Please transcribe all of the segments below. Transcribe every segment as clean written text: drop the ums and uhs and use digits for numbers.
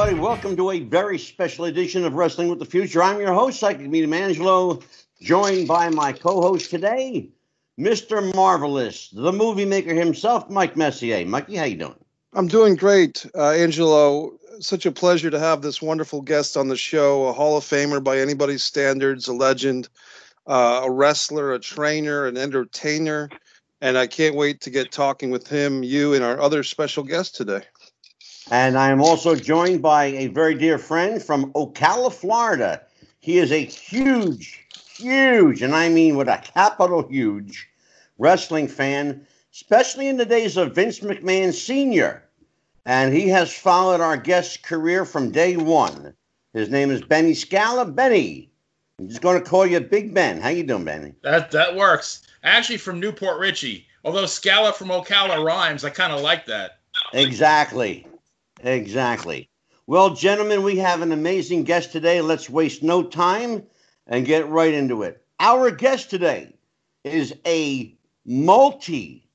everybody. Welcome to a very special edition of Wrestling with the Future. I'm your host, Psychic Medium Angelo, joined by my co-host today, Mr. Marvelous, the movie maker himself, Mike Messier. Mikey, how you doing? I'm doing great, Angelo. Such a pleasure to have this wonderful guest on the show, a Hall of Famer by anybody's standards, a legend, a wrestler, a trainer, an entertainer, and I can't wait to get talking with him, you, and our other special guest today. And I am also joined by a very dear friend from Ocala, Florida. He is a huge, and I mean with a capital huge, wrestling fan, especially in the days of Vince McMahon Sr., and he has followed our guest's career from day one. His name is Benny Scala. Benny, I'm just going to call you Big Ben. How you doing, Benny? That works. Actually from Newport Richie. Although Scala from Ocala rhymes, I kind of like that. Exactly. Well, gentlemen, we have an amazing guest today. Let's waste no time and get right into it. Our guest today is a multi-time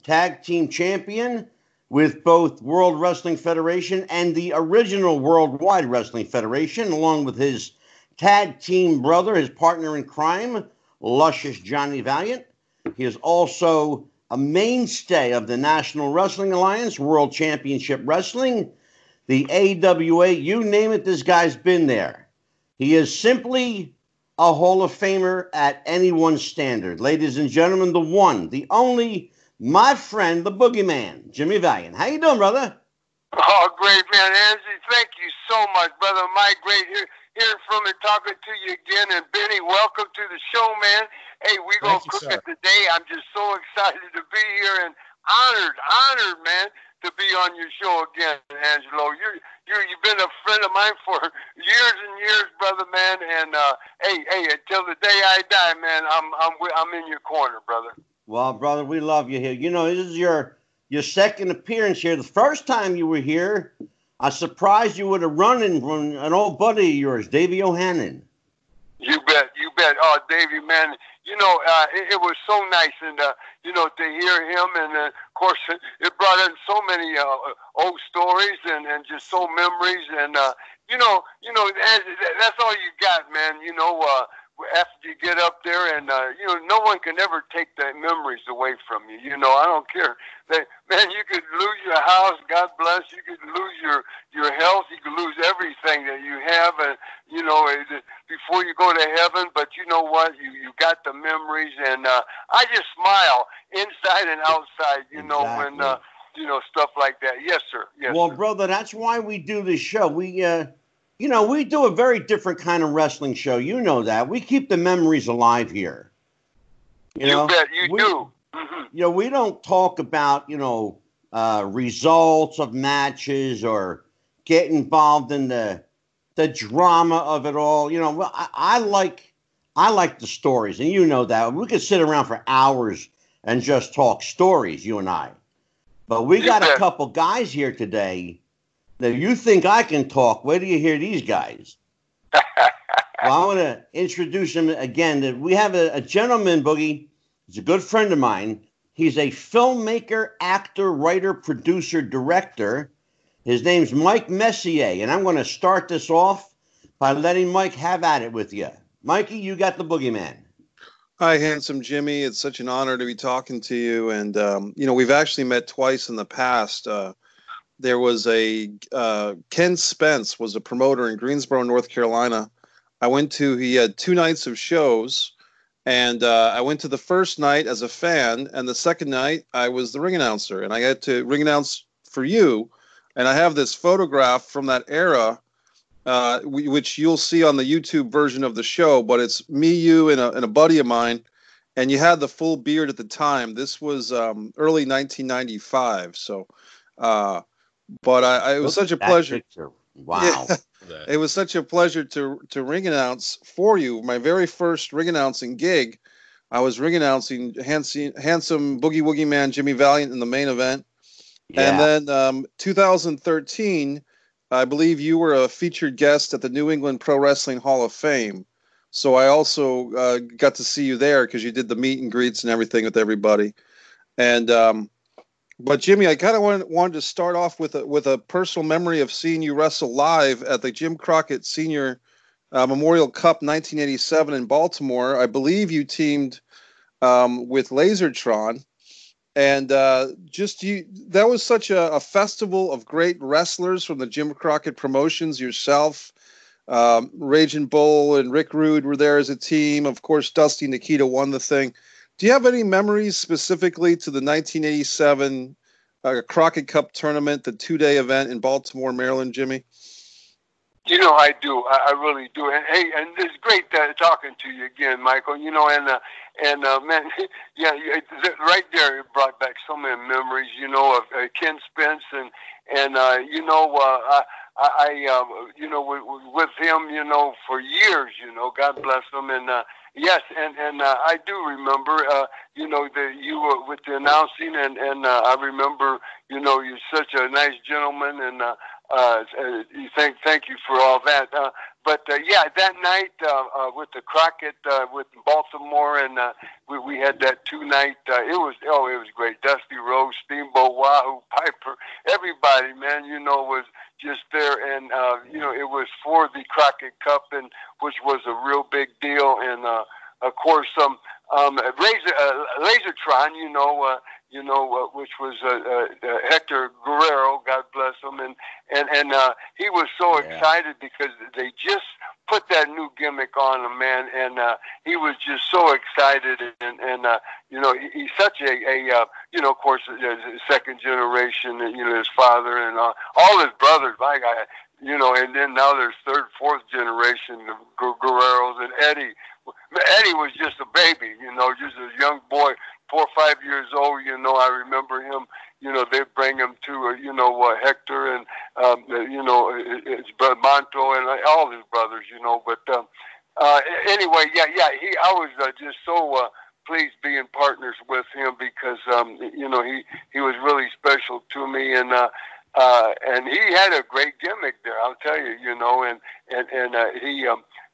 tag team champion with both World Wrestling Federation and the original Worldwide Wrestling Federation, along with his tag team brother, his partner in crime, Lucious Johnny Valiant. He is also a mainstay of the National Wrestling Alliance, World Championship Wrestling, the AWA, you name it, this guy's been there. He is simply a Hall of Famer at anyone's standard. Ladies and gentlemen, the one, the only, my friend, the Boogeyman, Jimmy Valiant. How you doing, brother? Oh, great, man. Angie, thank you so much, brother. My great hearing from and talking to you again. And Benny, welcome to the show, man. Hey, we gonna cook it today. I'm just so excited to be here and honored, man, to be on your show again, Angelo. You've been a friend of mine for years and years, brother, man. And hey, until the day I die, man, I'm in your corner, brother. Well, brother, we love you here. You know, this is your second appearance here. The first time you were here, I was surprised you would have run in from an old buddy of yours, Davey O'Hannon. You bet. Oh, Davey, man, you know, it was so nice, and you know, to hear him, and of course, it brought in so many old stories and just so memories, and you know, that's all you got, man. You know, after you get up there, and you know, no one can ever take the memories away from you. You know, I don't care. Man, you could lose your house, God bless. You could lose your health. You could lose everything that you have, and you know, before you go to heaven. But you know what? You got the memories, and I just smile inside and outside. You know, when you know, stuff like that. Yes, sir. Yes. Well, sir. brother, that's why we do this show. We you know, we do a very different kind of wrestling show. You know that. We keep the memories alive here. You bet you do. Mm-hmm. You know, we don't talk about, you know, results of matches or get involved in the drama of it all. You know, I like the stories, and you know that. We could sit around for hours and just talk stories, you and I. But we got a couple guys here today. Now, you think I can talk? Wait till you hear these guys. Well, I want to introduce him again. We have a gentleman, Boogie. He's a good friend of mine. He's a filmmaker, actor, writer, producer, director. His name's Mike Messier, and I'm going to start this off by letting Mike have at it with you. Mikey, you got the Boogeyman. Hi, handsome Jimmy. It's such an honor to be talking to you. And, you know, we've actually met twice in the past. There was Ken Spence was a promoter in Greensboro, North Carolina. He had 2 nights of shows, and I went to the first night as a fan, and the second night I was the ring announcer, and I got to ring announce for you. And I have this photograph from that era, which you'll see on the YouTube version of the show, but it's me, you, and a buddy of mine, and you had the full beard at the time. This was early 1995, so... But it was such a pleasure. Picture. Wow. Yeah, it was such a pleasure to ring announce for you. My very first ring announcing gig, I was ring announcing handsome Boogie Woogie man Jimmy Valiant in the main event. Yeah. And then 2013, I believe you were a featured guest at the New England Pro Wrestling Hall of Fame. So I also got to see you there because you did the meet and greets and everything with everybody. And But Jimmy, I kind of wanted to start off with a personal memory of seeing you wrestle live at the Jim Crockett Senior Memorial Cup 1987 in Baltimore. I believe you teamed with Lasertron, and that was such a festival of great wrestlers from the Jim Crockett promotions. Yourself, Raging Bull, and Rick Rude were there as a team. Of course, Dusty Nikita won the thing. Do you have any memories specifically to the 1987 Crockett Cup tournament, the 2-day event in Baltimore, Maryland, Jimmy? You know, I do. I really do. And hey, and it's great talking to you again, Michael. You know, and man, yeah, right there, it brought back so many memories. You know, of Ken Spence and you know, I you know, with him, you know, for years. You know, God bless him. And yes, and I do remember, you know, you were with the announcing, and I remember, you know, you're such a nice gentleman, and thank you for all that. But yeah, that night with the Crockett with Baltimore, and we had that 2-night. It was great. Dusty Rhodes, Steamboat, Wahoo, Piper, everybody, man, you know, was just there, and you know, it was for the Crockett Cup, and which was a real big deal, and of course, Lasertron, you know, which was Hector Guerrero, God bless him, and he was so excited because they just put that new gimmick on him, man, and he was just so excited, and you know, he's such a you know, of course, second generation, you know, his father and all his brothers, you know, and then now there's third, fourth generation of Guerreros, and Eddie was just a baby, you know, just a young boy, 4 or 5 years old. You know, I remember him. You know, they bring him to, you know, Hector and, you know, his brother Monto and all his brothers, you know. But anyway, I was just so pleased being partners with him because, you know, he was really special to me, and he had a great gimmick there, I'll tell you, you know, and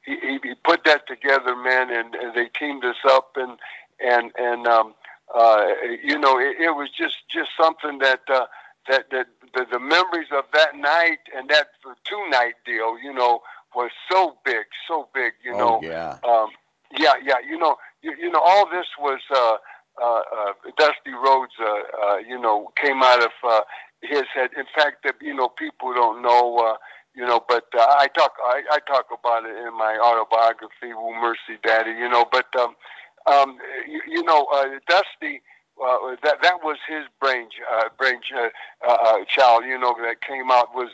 he put that together, man, and they teamed us up, and you know, it was just something that the memories of that night and that 2-night deal, you know, was so big, you know. You know, all this was Dusty Rhodes, you know, came out of his head. In fact, that, you know, people don't know. You know, but I talk about it in my autobiography, Woo Mercy Daddy, you know, but, you know, Dusty, that was his child, you know, that came out was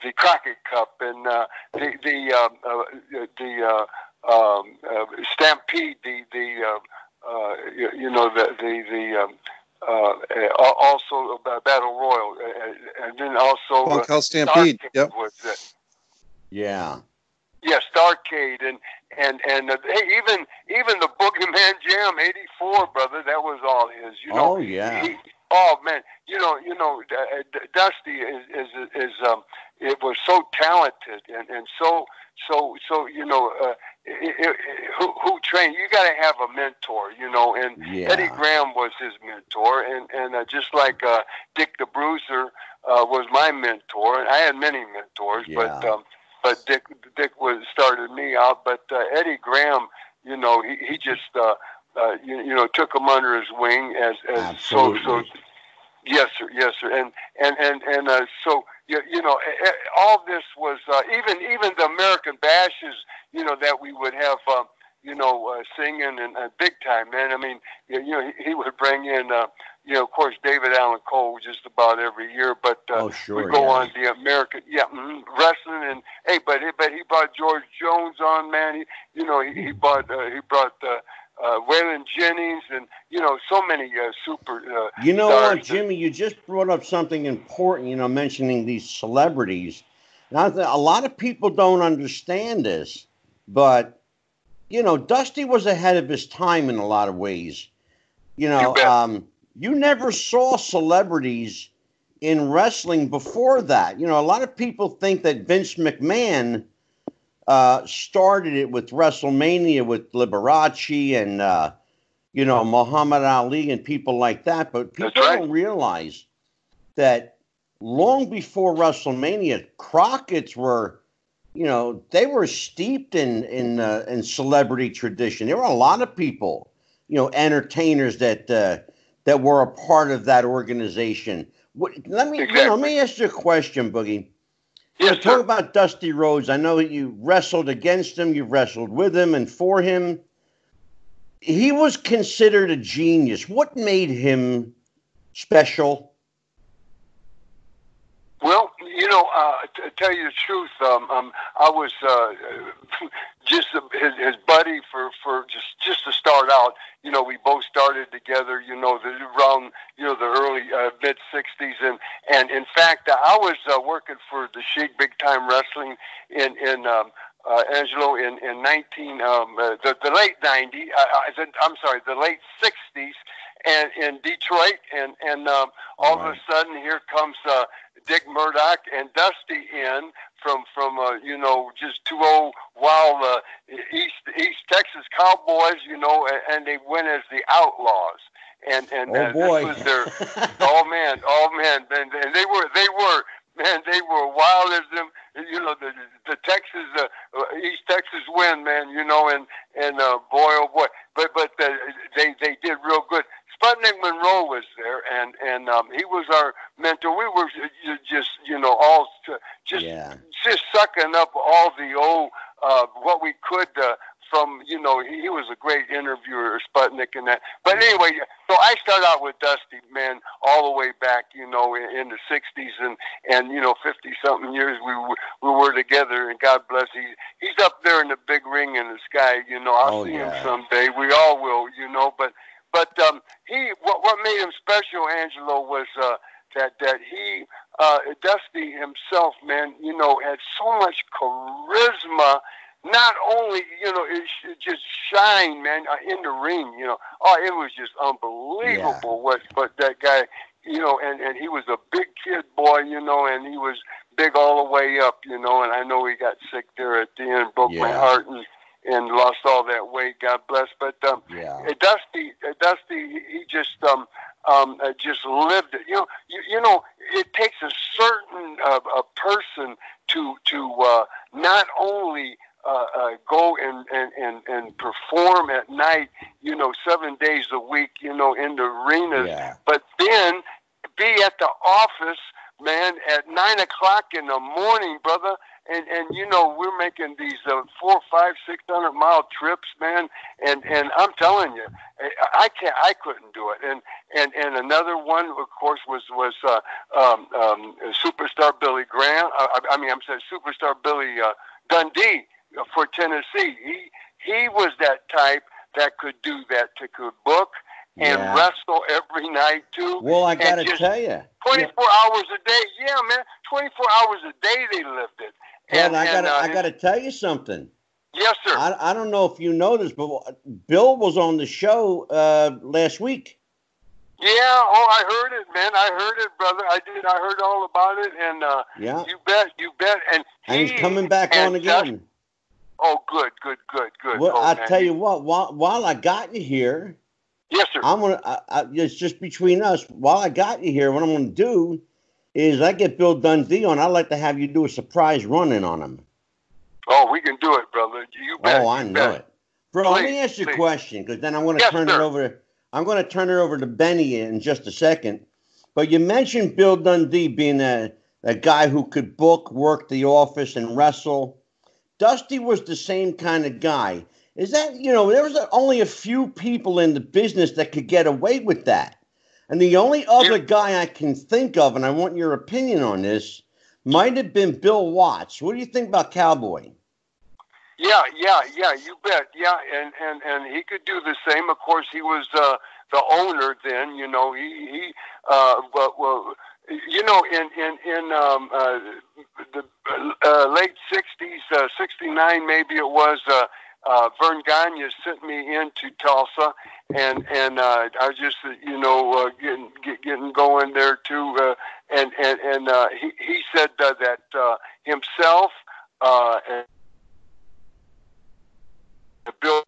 the Crockett Cup, and the Stampede, you know, also Battle Royal, and then also Bunkhouse Stampede. Yep. Yeah, Starcade, and hey, even the Boogeyman Jam '84, brother, that was all his. You know. Oh yeah. Oh man, you know, Dusty is it was so talented and so you know, who trained. You got to have a mentor, you know, and Eddie Graham was his mentor, and just like Dick the Bruiser was my mentor, and I had many mentors, but Dick started me out, but Eddie Graham, you know, he just you know, took him under his wing as so. Yes, sir. And so you know, all this was even the American bashes, you know, that we would have, you know, singing and big time, man. I mean, you know, he would bring in, you know, of course, David Allen Cole just about every year, but we go on the American, wrestling, and hey, but he brought George Jones on, man. He brought Waylon Jennings, and you know, so many super. You know what, Jimmy? You just brought up something important. You know, mentioning these celebrities. Now, a lot of people don't understand this, but you know, Dusty was ahead of his time in a lot of ways. You know, you never saw celebrities in wrestling before that. You know, a lot of people think that Vince McMahon started it with WrestleMania with Liberace and, you know, Muhammad Ali and people like that. But people don't realize that long before WrestleMania, Crockett's were, they were steeped in celebrity tradition. There were a lot of people, entertainers that were a part of that organization. Let me ask you a question, Boogie. Yes, talk about Dusty Rhodes. I know you wrestled against him, you wrestled with him and for him. He was considered a genius. What made him special? Well, to tell you the truth, I was just his buddy for just to start out. We both started together. Around the early mid '60s, and in fact, I was working for the Sheik Big Time Wrestling in Angelo in the late '90s. The late '60s, and in Detroit, and all of a sudden here comes Dick Murdoch and Dusty in from just two old wild East Texas Cowboys, and they went as the Outlaws. And this was their and they were wild as them, the Texas East Texas wind, man, and boy oh boy, but they did real good. Sputnik Monroe was there, and he was our mentor. We were just sucking up all the old what we could from he was a great interviewer, Sputnik, and that. But anyway, so I started out with Dusty, man, all the way back, in the '60s, and 50-something years we were together, and God bless, he's up there in the big ring in the sky, I'll see him someday. We all will, but what made him special, Angelo, was that he Dusty himself, man, had so much charisma. Not only, it just shine, man, in the ring, it was just unbelievable what that guy, and he was a big kid boy, and he was big all the way up, and I know he got sick there at the end, broke my heart and lost all that weight, God bless. But Dusty, he just lived it. It takes a certain a person to not only go and perform at night, 7 days a week, in the arenas, but then be at the office, man, at 9 o'clock in the morning, brother. And we're making these 400, 500, 600 mile trips, man. And I'm telling you, I couldn't do it. And another one, of course, was Superstar Billy Graham. Superstar Billy Dundee for Tennessee. He was that type that could do that, could book and wrestle every night too. Well, I gotta tell you, 24 hours a day. Yeah, man, 24 hours a day they lived it. And I gotta tell you something. Yes, sir. I don't know if you noticed, but Bill was on the show last week. Yeah, I heard it, man. I heard it, brother. I did. I heard all about it, and you bet. And he's coming back on again. Good. Well, I'll tell you what. While I got you here, yes, sir. I'm gonna. It's just between us. While I got you here, what I'm gonna do is I get Bill Dundee on. I'd like to have you do a surprise run-in on him. Oh, we can do it, brother. You bet. Oh, I know it. Bro, let me ask you a question, because then I'm going to turn it over. I'm going to turn it over to Benny in just a second. But you mentioned Bill Dundee being a guy who could book, work the office, and wrestle. Dusty was the same kind of guy. Is that, there was only a few people in the business that could get away with that. And the only other guy I can think of, and I want your opinion on this, might have been Bill Watts. What do you think about Cowboy? Yeah, you bet. Yeah, and he could do the same. Of course, he was the owner then. He in the late '60s, '69 maybe it was. Vern Gagne sent me into Tulsa, and I was just getting going there too, and he said that himself and Bill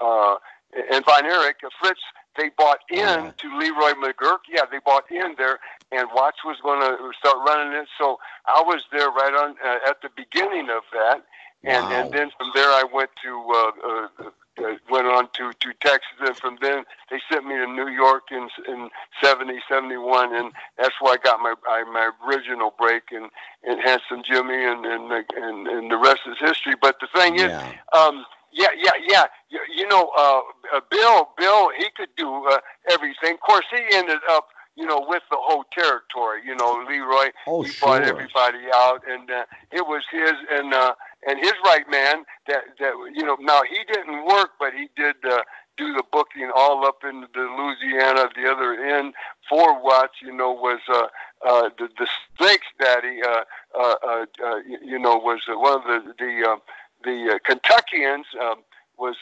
and Von Erich, Fritz, they bought in to Leroy McGurk. Yeah, they bought in there, and Watts was going to start running it. So I was there right on at the beginning of that, and then from there I went on to Texas, and from then they sent me to New York in 70, 71, and that's where I got my original break in Handsome Jimmy, and the rest is history. But the thing is, Bill, he could do everything. Of course, he ended up, with the whole territory. Leroy, he bought everybody out, and it was his, and his right man that now he didn't work, but he did do the booking all up in the Louisiana, the other end. For Watts, was the Snakes Daddy, was one of the Kentuckians, was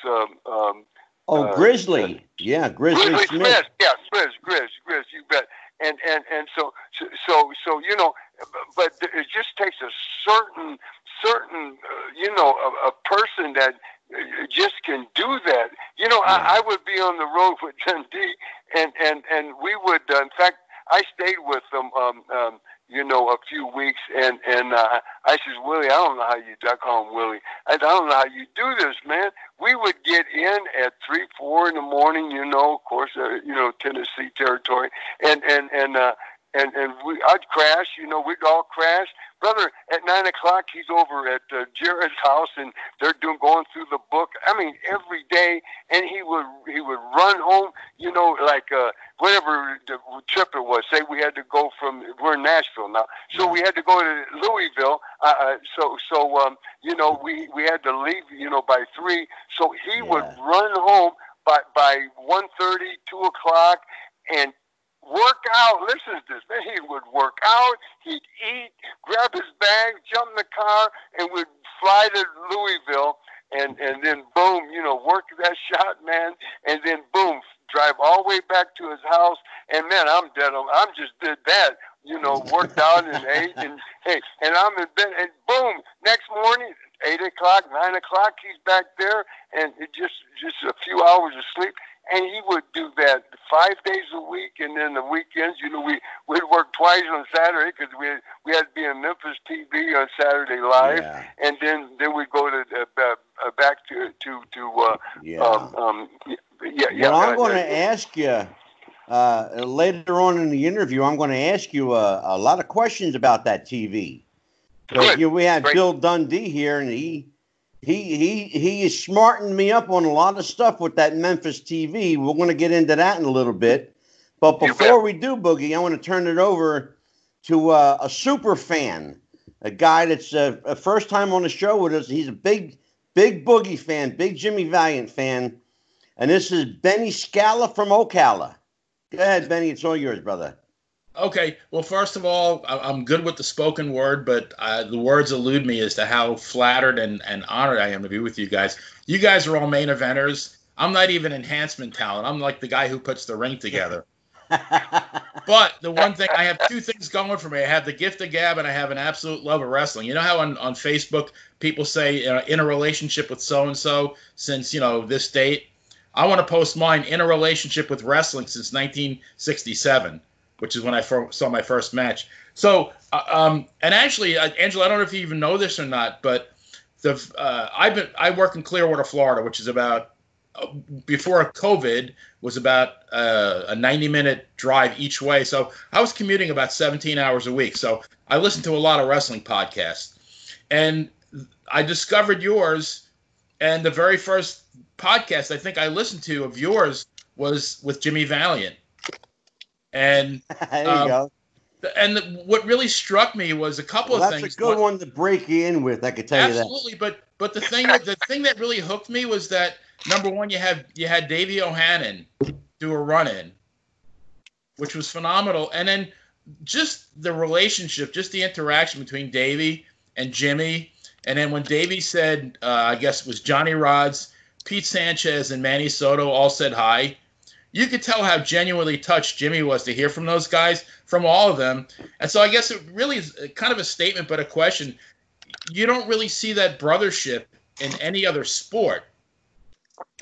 Grizzly. Grizzly Smith. Yeah, Grizz, you bet. And so but it just takes a certain a person that just can do that. I would be on the road with Dundee, and we would, in fact, I stayed with them, a few weeks, and I says, Willie, I don't know how you, I call him Willie, I don't know how you do this, man. We would get in at 3, 4 in the morning, of course, Tennessee territory, and I'd crash, we'd all crash. Brother, at 9 o'clock, he's over at Jared's house, and they're going through the book. I mean, every day, and he would run home, like whatever the trip it was. Say we had to go we're in Nashville now, so we had to go to Louisville. We had to leave, by 3. So he would run home by 1:30, 2 o'clock, and work out. Listen to this, man. He would work out, he'd eat, grab his bag, jump in the car, and would fly to Louisville, and then boom, work that shot, man, and then boom, drive all the way back to his house, and man, I'm dead. I'm just did that, worked out and ate, and hey, and I'm in bed, and boom, next morning, 8 o'clock, 9 o'clock, he's back there, and it just a few hours of sleep. And he would do that 5 days a week, and then the weekends, we'd work twice on Saturday because we had to be in Memphis TV on Saturday Live, and then we'd go to back to Well, I'm going to ask you later on in the interview. I'm going to ask you a lot of questions about that TV. We had Bill Dundee here, and he is smartening me up on a lot of stuff with that Memphis TV. We're going to get into that in a little bit. But before we do, Boogie, I want to turn it over to a super fan, a guy that's a first time on the show with us. He's a big Boogie fan, big Jimmy Valiant fan. And this is Benny Scala from Ocala. Go ahead, Benny. It's all yours, brother. Okay. Well, first of all, I'm good with the spoken word, but the words elude me as to how flattered and honored I am to be with you guys. You guys are all main eventers. I'm not even enhancement talent. I'm like the guy who puts the ring together. But the one thing, I have 2 things going for me. I have the gift of gab, and I have an absolute love of wrestling. You know how on Facebook people say in a relationship with so-and-so since, this date? I want to post mine in a relationship with wrestling since 1967. Which is when I saw my first match. So, and actually, Angela, I don't know if you even know this or not, but I work in Clearwater, Florida, which is about before COVID was about a 90-minute drive each way. So I was commuting about 17 hours a week. So I listened to a lot of wrestling podcasts, and I discovered yours. And the very first podcast I think I listened to of yours was with Jimmy Valiant. And there you go. And what really struck me was a couple of things. That's a good one to break you in with. I could tell you that. Absolutely, but the thing that really hooked me was that number one, you had Davey O'Hannon do a run-in, which was phenomenal, and then just the relationship, just the interaction between Davey and Jimmy, and then when Davey said, I guess it was Johnny Rods, Pete Sanchez, and Manny Soto all said hi. You could tell how genuinely touched Jimmy was to hear from those guys, from all of them. And so I guess it really is kind of a statement, but a question. You don't really see that brothership in any other sport.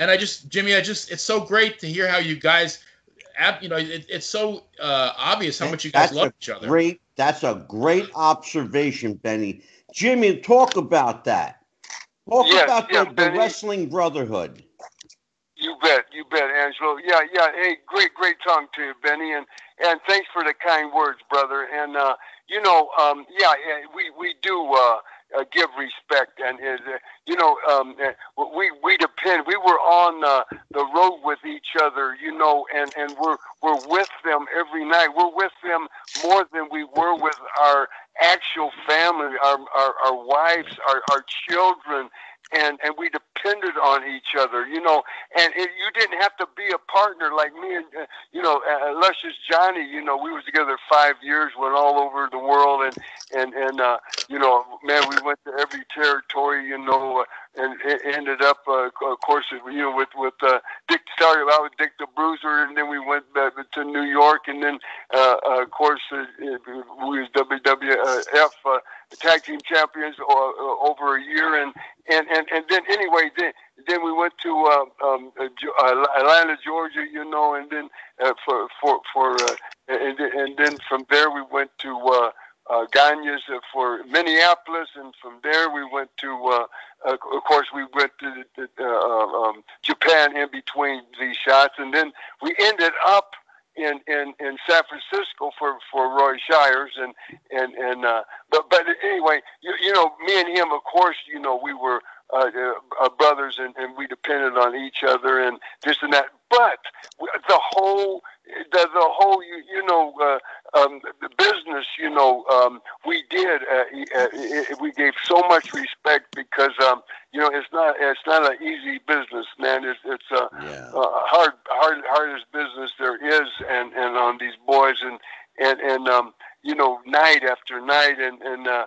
And Jimmy, it's so great to hear how you guys, it's so obvious how much you guys love each other. That's a great observation, Benny. Jimmy, talk about that. Talk about the wrestling brotherhood. You bet, Angelo. Yeah. Hey, great talking to you, Benny, and thanks for the kind words, brother. And we do give respect, and we depend. We were on the road with each other, and we're with them every night. We're with them more than we were with our actual family, our wives, our children. And we depended on each other, and you didn't have to be a partner like me and, Lucious Johnny, we was together 5 years, went all over the world, and man, we went to every territory, and it ended up, of course, with Dick, started out with Dick the Bruiser, and then we went to New York, and then, of course, we was WWF tag team champions over a year, and then anyway, then we went to Atlanta, Georgia, and then and then from there we went to Gagne's for Minneapolis, and from there we went to of course we went to Japan in between these shots, and then we ended up in San Francisco for Roy Shires, but anyway, me and him, of course, we were brothers, and we depended on each other, and this and that. But the whole the business, we did. We gave so much respect because it's not an easy business, man. It's hardest business there is, and on these boys, and night after night, and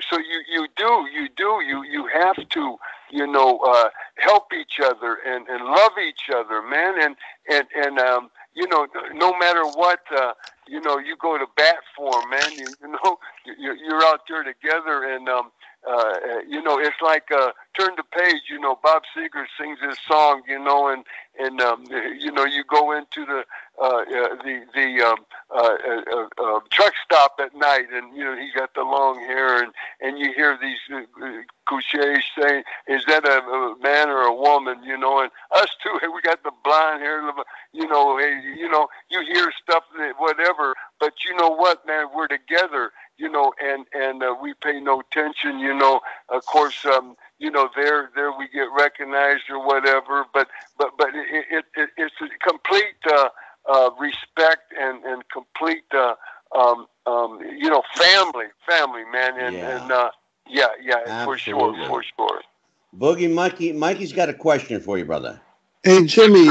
so you have to help each other and love each other, man, and no matter what you go to bat for, man. You're out there together, and it's like turn the page. Bob Seger sings this song, and you go into the truck stop at night, and he's got the long hair, and you hear these cliches saying, "Is that a man or a woman?" And us too, we got the blonde hair. You hear stuff, whatever, but you know what, man, we're together, and we pay no attention, of course, there we get recognized or whatever, but it's a complete respect and complete family, man, and for sure. Boogie, Mikey's got a question for you, brother. Hey, Jimmy.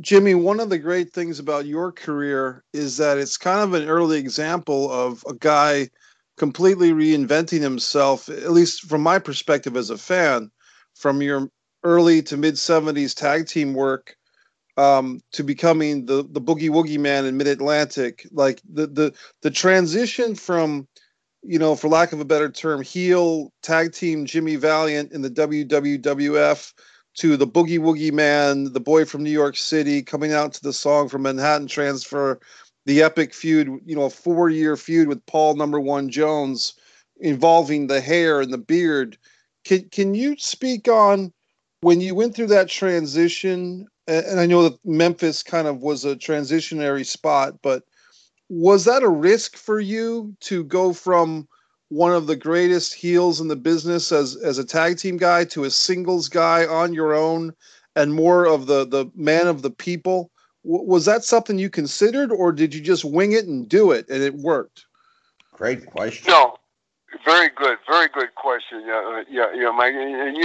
Jimmy, one of the great things about your career is that it's kind of an early example of a guy completely reinventing himself, at least from my perspective as a fan, from your early to mid-'70s tag team work to becoming the Boogie Woogie Man in Mid-Atlantic. Like the transition from, for lack of a better term, heel tag team Jimmy Valiant in the WWWF to the Boogie Woogie Man, the boy from New York City, coming out to the song from Manhattan Transfer, the epic feud, a 4-year feud with Paul No. 1 Jones involving the hair and the beard. Can you speak on when you went through that transition? And I know that Memphis kind of was a transitionary spot, but was that a risk for you to go from one of the greatest heels in the business as a tag team guy to a singles guy on your own and more of the man of the people? Was that something you considered, or did you just wing it and do it and it worked? Great question. No, very good question. Yeah, Mike. And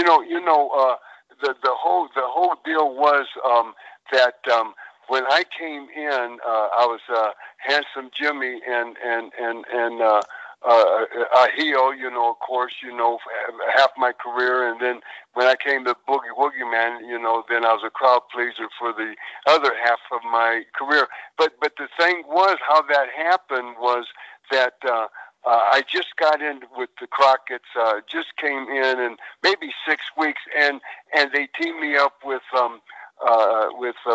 the whole deal was that when I came in, I was Handsome Jimmy and a heel, of course, half my career, and then when I came to Boogie Woogie Man, then I was a crowd pleaser for the other half of my career. But the thing was, how that happened was that I just got in with the Crockett's, just came in, and maybe 6 weeks, and they teamed me up with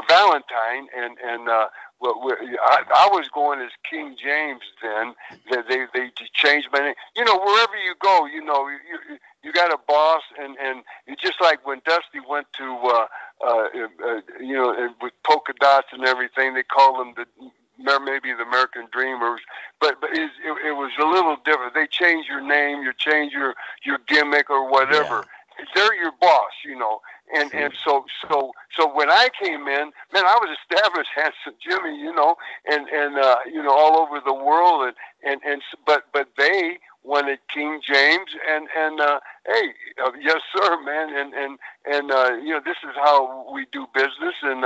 Valentine, and I was going as King James then. They changed my name. You know, wherever you go, you know, you got a boss, and it's just like when Dusty went to you know, with polka dots and everything, they call them maybe the American Dreamers, but it was a little different. They change your name, you change your gimmick or whatever. Yeah. They're your boss, you know. And so when I came in, man, I was established Handsome Jimmy, you know, and you know, all over the world, but they wanted King James, and hey, yes sir, man, and you know, this is how we do business, and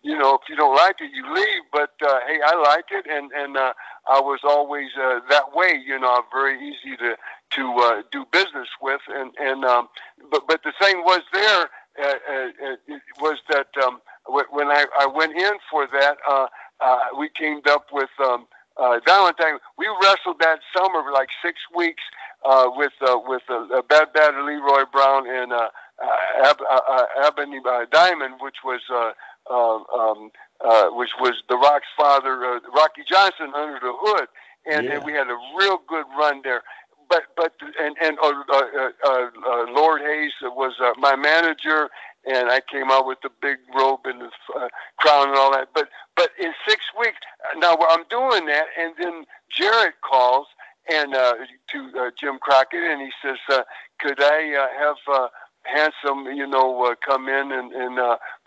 you know, if you don't like it, you leave. But hey, I like it, and I was always that way. You know, I'm very easy to do business with, but the thing was there was that when I went in for that, we teamed up with Valentine. We wrestled that summer for like 6 weeks with Bad Leroy Brown and Ebony Diamond, which was The Rock's father, Rocky Johnson, under the hood, and we had a real good run there. But Lord Hayes was my manager, and I came out with the big robe and the crown and all that. But in 6 weeks, now I'm doing that, and then Jarrett calls and to Jim Crockett, and he says, "Could I have Handsome, you know, come in and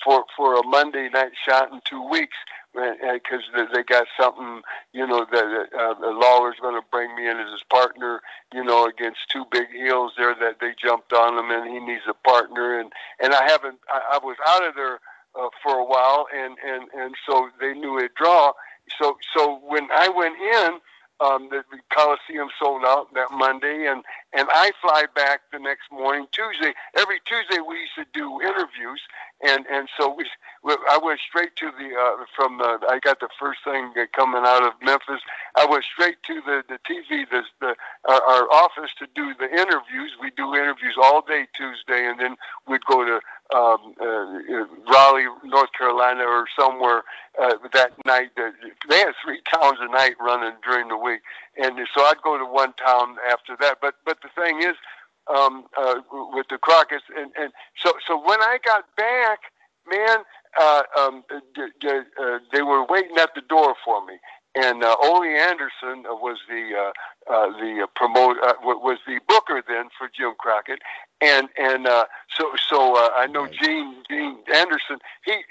for a Monday night shot in 2 weeks?" Because they got something, you know, that Lawler's going to bring me in as his partner, you know, against two big heels there that they jumped on him, and he needs a partner, and I was out of there for a while, and so they knew it'd draw. So when I went in, the Coliseum sold out that Monday, and I fly back the next morning, Tuesday. Every Tuesday we used to do interviews, and so I went straight to I got the first thing coming out of Memphis. I went straight to the TV, our office, to do the interviews. We do interviews all day Tuesday, and then we'd go to Raleigh, North Carolina, or somewhere that night. They had 3 towns a night running during the week, and so I'd go to one town after that. But the thing is, with the Crockett's, and so when I got back, man, they were waiting at the door for me. And Ole Anderson was the promoter, was the booker then for Jim Crockett, and so I know Gene Anderson. He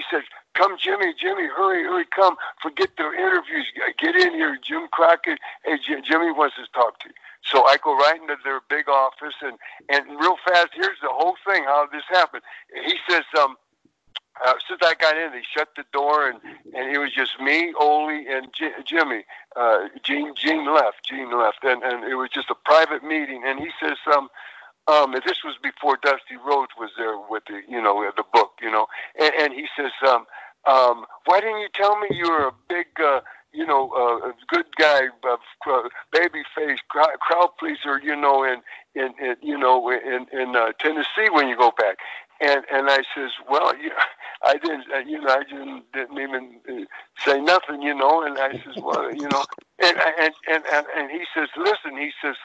says, "Come, Jimmy, hurry, come! Forget the interviews. Get in here, Jim Crockett. Hey, Jimmy wants to talk to you." So I go right into their big office, and real fast. Here's the whole thing, how this happened. He says, since I got in, they shut the door, and it was just me, Ole, and Jimmy. Gene left, and it was just a private meeting. And he says, this was before Dusty Rhodes was there with the book, and he says, why didn't you tell me you were a big, a good guy, baby face, crowd pleaser, in Tennessee when you go back? And I says, well, I didn't even say nothing, and I says, well, and he says, listen, he says,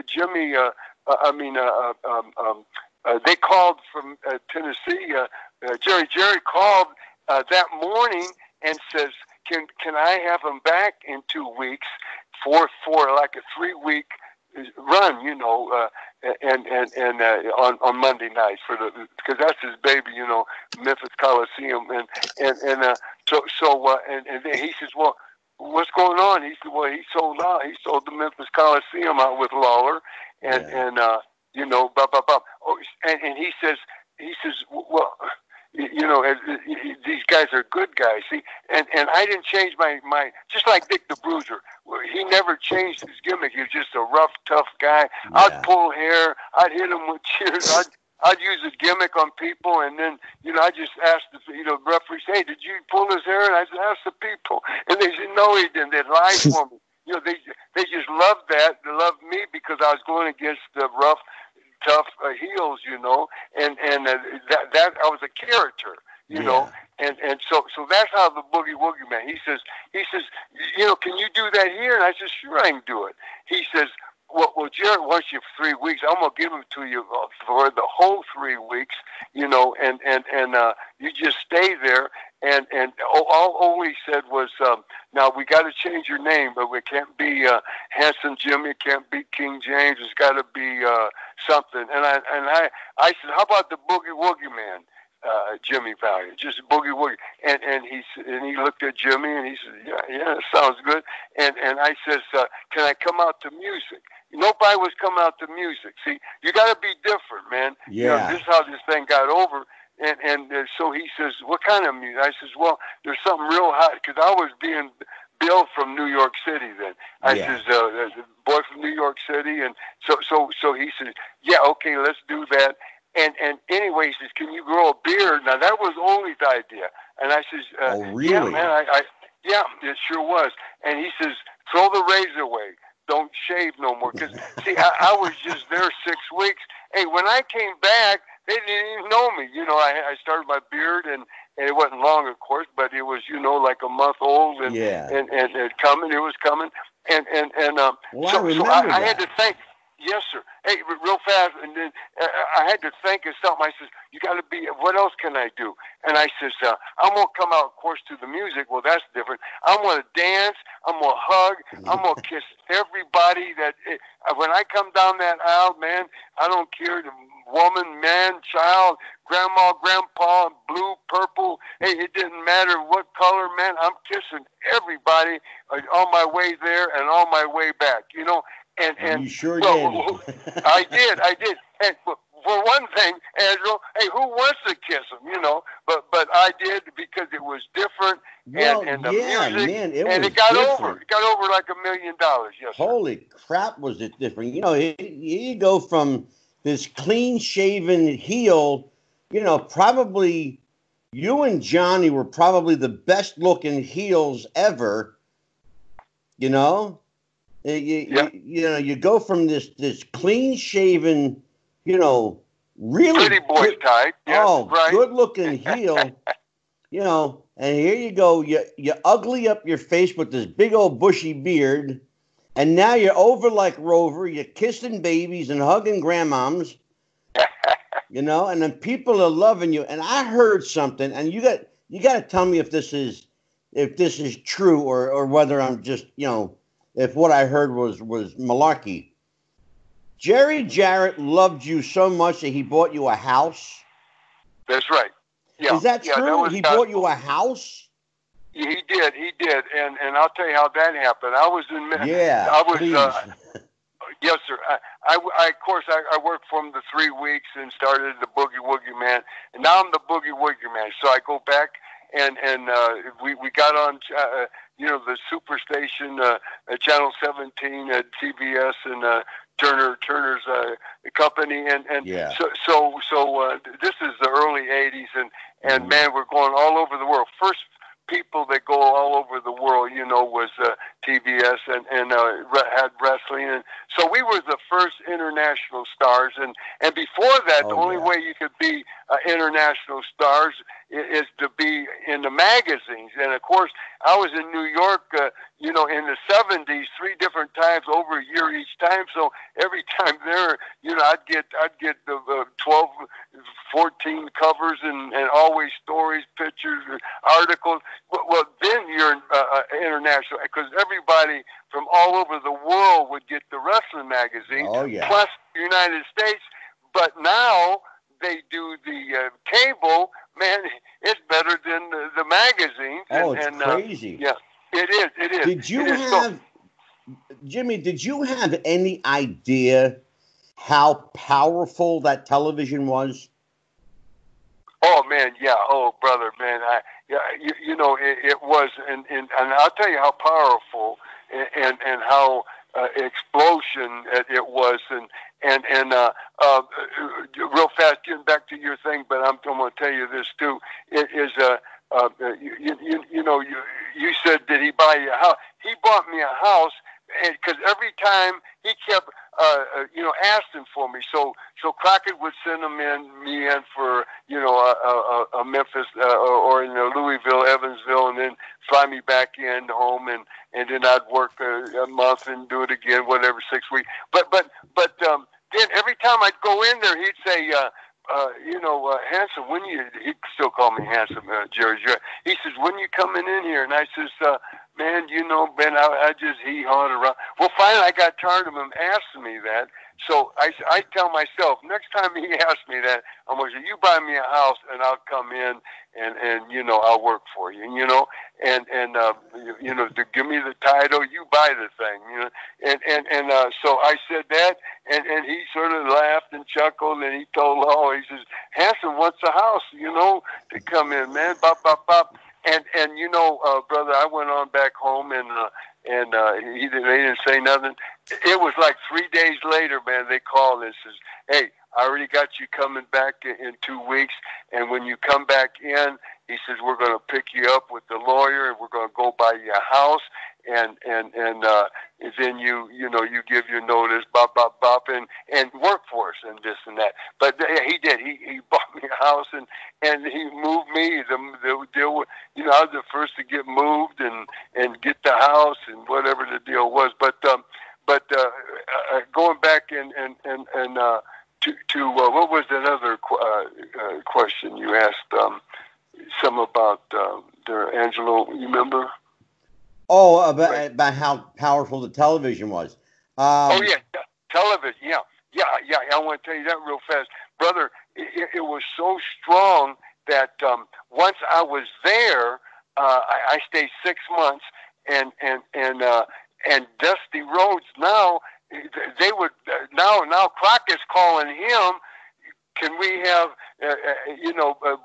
Jimmy, they called from Tennessee. Jerry called that morning and says, can I have him back in 2 weeks for like a 3-week run, and on Monday nights because that's his baby, Memphis Coliseum, and then he says, well, what's going on? He said, well, he sold out. He sold the Memphis Coliseum out with Lawler, and blah blah blah. Oh, and he says, well, these guys are good guys. See, and I didn't change my just like Dick the Bruiser. He never changed his gimmick. He was just a rough, tough guy. Yeah. I'd pull hair. I'd hit him with chairs. I'd use a gimmick on people, and then I just asked the referees, hey, did you pull his hair? And I just asked the people, and they said no, he didn't. They lied for me. They just loved that. They loved me because I was going against the rough, tough heels, you know, and that I was a character, you know, and so that's how the Boogie Woogie Man. He says, you know, can you do that here? And I said, sure, I can do it. He says, well, Jared wants you for 3 weeks. I'm gonna give him to you for the whole 3 weeks, you know, and you just stay there. And all he said was, now we got to change your name, but we can't be Handsome Jimmy, it can't be King James. It's got to be something. And I said, how about the Boogie Woogie Man? Jimmy Valiant, just Boogie Woogie, and he looked at Jimmy and he said, yeah, sounds good. And I says, can I come out to music? Nobody was coming out to music. See, you got to be different, man. Yeah. You know, this is how this thing got over. And so he says, what kind of music? I says, well, there's something real hot, because I was being billed from New York City then. I says, boy from New York City, and so he says, yeah, okay, let's do that. And anyway, he says, can you grow a beard? Now, that was only the idea. And I says, oh, really? yeah, man, yeah, it sure was. And he says, throw the razor away. Don't shave no more. Because, see, I was just there 6 weeks. Hey, when I came back, they didn't even know me. You know, I started my beard, and it wasn't long, of course, but it was, you know, like a month old, and it was coming. So I had to think. Yes, sir. Hey, real fast, and then I had to think of something. I says, you got to be, what else can I do? And I says, I'm going to come out, of course, to the music. Well, that's different. I'm going to dance. I'm going to hug. I'm going to kiss everybody when I come down that aisle, man, I don't care, the woman, man, child, grandma, grandpa, blue, purple. Hey, it didn't matter what color, man. I'm kissing everybody on my way there and on my way back, you know. And you sure did. I did. And for one thing, Andrew, hey, who wants to kiss him, you know? But I did, because it was different, and the music, man, it got over. It got over like $1 million. Yes, sir. Holy crap, was it different? You know, you go from this clean-shaven heel, you know, probably you and Johnny were probably the best-looking heels ever, you know? You go from this clean-shaven, you know, really pretty boy type. Yes, right. Good-looking heel, you know, and here you go, you ugly up your face with this big old bushy beard, and now you're over like Rover. You're kissing babies and hugging grandmoms, you know, and then people are loving you. And I heard something, and you got to tell me if this is true or whether I'm just, you know, if what I heard was malarkey. Jerry Jarrett loved you so much that he bought you a house. That's right. Yeah. Is that true? He bought you a house? He did. And I'll tell you how that happened. I was in. Yeah. Yes, sir. I of course I worked for him the 3 weeks and started the Boogie Woogie Man, and now I'm the Boogie Woogie Man. So I go back and we got on. You know, the Superstation, Channel 17 at TBS, and Turner's company, and so this is the early '80s, and man, we're going all over the world. First people that go all over the world, you know, was TBS and had wrestling, and so we were the first international stars, and before that, the only way you could be international stars is to be in the magazines. And of course, I was in New York, you know, in the 70s, 3 different times, over a year each time. So every time there, you know, I'd get the 12, 14 covers and always stories, pictures, articles. Well, then you're international, because everybody from all over the world would get the wrestling magazine, plus the United States. But now they do the cable. Man, it's better than the magazines. It's crazy. Yeah, it is. Did you have, Jimmy, did you have any idea how powerful that television was? Oh, man, yeah. Oh, brother, man. You know, it was. And I'll tell you how powerful and how explosion it was. And real fast, getting back to your thing, but I'm going to tell you this too. It is you know, you said, did he buy you a house? He bought me a house because every time he kept, asking for me. So Crockett would send me in for, a Memphis or Louisville, Evansville, and then fly me back in home, and then I'd work a month and do it again, whatever, 6 weeks. But then every time I'd go in there, he'd say, Handsome, he'd still call me Handsome, Jerry. He says, when you coming in here? And I says, man, Ben, I just hee-hawed around. Well, finally, I got tired of him asking me that. So I tell myself, next time he asks me that, I'm going to say, you buy me a house, and I'll come in, and I'll work for you, and to give me the title, you buy the thing, and so I said that, and he sort of laughed and chuckled, and he told he says, Hanson wants a house, to come in, man, bop, bop, bop. And brother, I went on back home, and they didn't say nothing. It was like 3 days later, man, they called and says, hey, I already got you coming back in 2 weeks, and when you come back in, he says, we're going to pick you up with the lawyer, and we're going to go buy you a house, and then you give your notice, bop, bop, bop, and work for us, and this and that. But he did. He bought me a house, and he moved me. The deal with, I was the first to get moved and get the house and whatever the deal was. But going back and to what was that other question you asked? Some about Angelo, you remember? Oh, about how powerful the television was. Television, yeah. I want to tell you that real fast, brother. It was so strong that once I was there, I stayed 6 months, and Dusty Rhodes. Now they would now Crockett's calling him. Can we have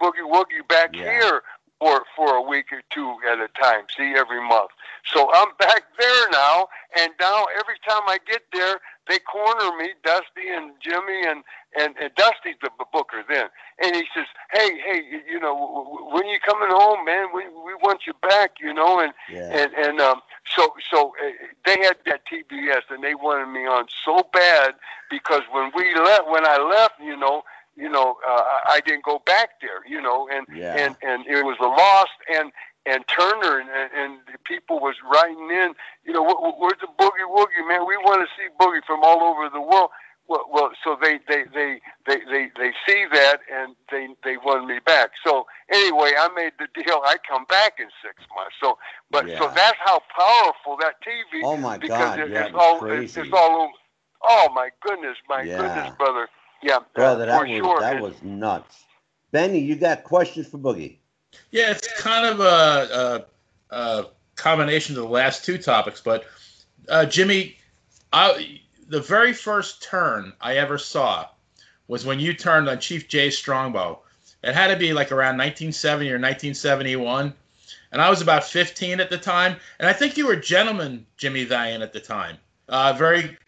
Boogie Woogie back here for a week or two at a time? See, every month. So I'm back there now, and now every time I get there, they corner me, Dusty and Jimmy, and Dusty's the booker then, and he says, hey, when you coming home, man? We want you back, So they had that TBS, and they wanted me on so bad because when I left, I didn't go back there, and it was a loss, and Turner and the people was writing in, where's the Boogie Woogie, man? We want to see Boogie from all over the world. Well, so they see that, and they wanted me back. So anyway, I made the deal. I come back in 6 months. So that's how powerful that TV. Oh my because God! it's all over. Oh my goodness, brother. Yeah, brother, that was nuts. Benny, you got questions for Boogie? Yeah, it's kind of a combination of the last two topics, but Jimmy, the very first turn I ever saw was when you turned on Chief Jay Strongbow. It had to be like around 1970 or 1971, and I was about 15 at the time, and I think you were Jimmy Valiant at the time. Very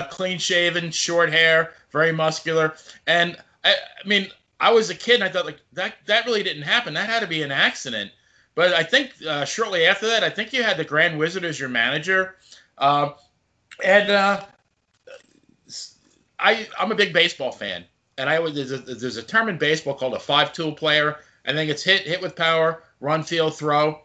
clean-shaven, short hair, very muscular, and I mean, I was a kid, and I thought, like, that really didn't happen. That had to be an accident. But I think shortly after that, I think you had the Grand Wizard as your manager. I'm a big baseball fan. And there's a term in baseball called a five-tool player. I think it's hit with power, run, field, throw.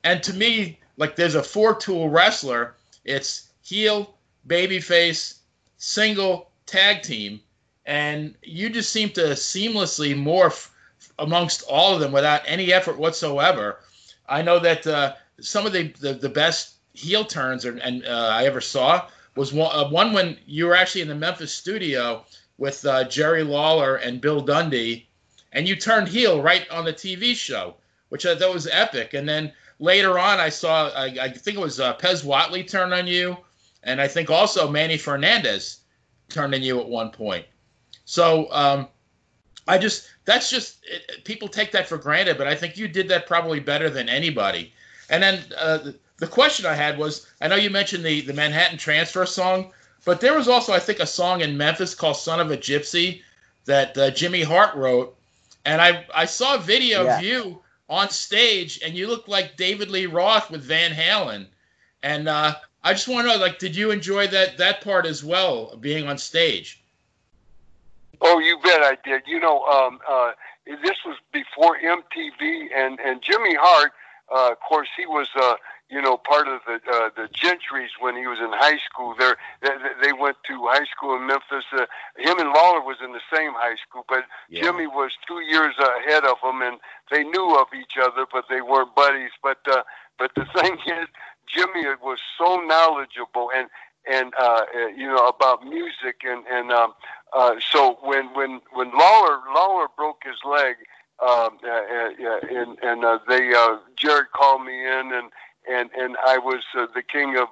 And to me, like, there's a four-tool wrestler. It's heel, babyface, single, tag team. And you just seem to seamlessly morph amongst all of them without any effort whatsoever. I know that some of the best heel turns I ever saw was one when you were actually in the Memphis studio with Jerry Lawler and Bill Dundee, and you turned heel right on the TV show, which I thought was epic. And then later on, I saw, I think it was Pez Whatley turned on you, and I think also Manny Fernandez turned on you at one point. So people take that for granted, but I think you did that probably better than anybody. And then the question I had was, I know you mentioned the Manhattan Transfer song, but there was also, I think, a song in Memphis called Son of a Gypsy that Jimmy Hart wrote. And I saw a video of you on stage, and you look like David Lee Roth with Van Halen. And I just want to know, like, did you enjoy that part as well, being on stage? Oh, you bet I did. This was before MTV, and Jimmy Hart, of course, he was part of the Gentrys when he was in high school. They went to high school in Memphis. Him and Lawler was in the same high school, but Jimmy was 2 years ahead of him, and they knew of each other, but they weren't buddies. But the thing is, Jimmy was so knowledgeable and about music, and so when Lawler broke his leg, Jared called me in, and I was the king of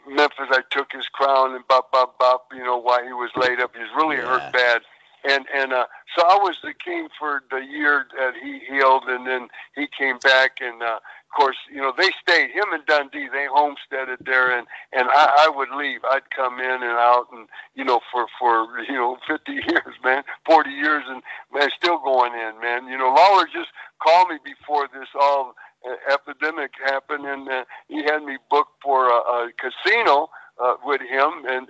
Memphis. I took his crown and bop, while he was laid up. He was really hurt bad. And so I was the king for the year that he healed, and then he came back, and of course, they stayed. Him and Dundee, they homesteaded there, and I would leave. I'd come in and out, and for 50 years, man, 40 years, and man, still going in, man. Lawler just called me before this all epidemic happened, and he had me booked for a casino with him and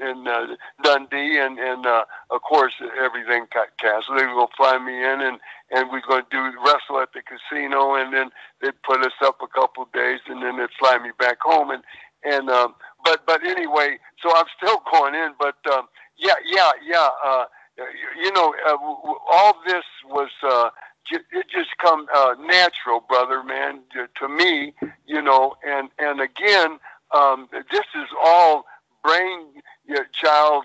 Dundee, and of course everything got canceled. They were going to fly me in, and we're going to wrestle at the casino, and then they'd put us up a couple of days, and then they'd fly me back home, but anyway, so I'm still going in, but all this was it just come natural, brother, man, to me, and again, this is all brain child,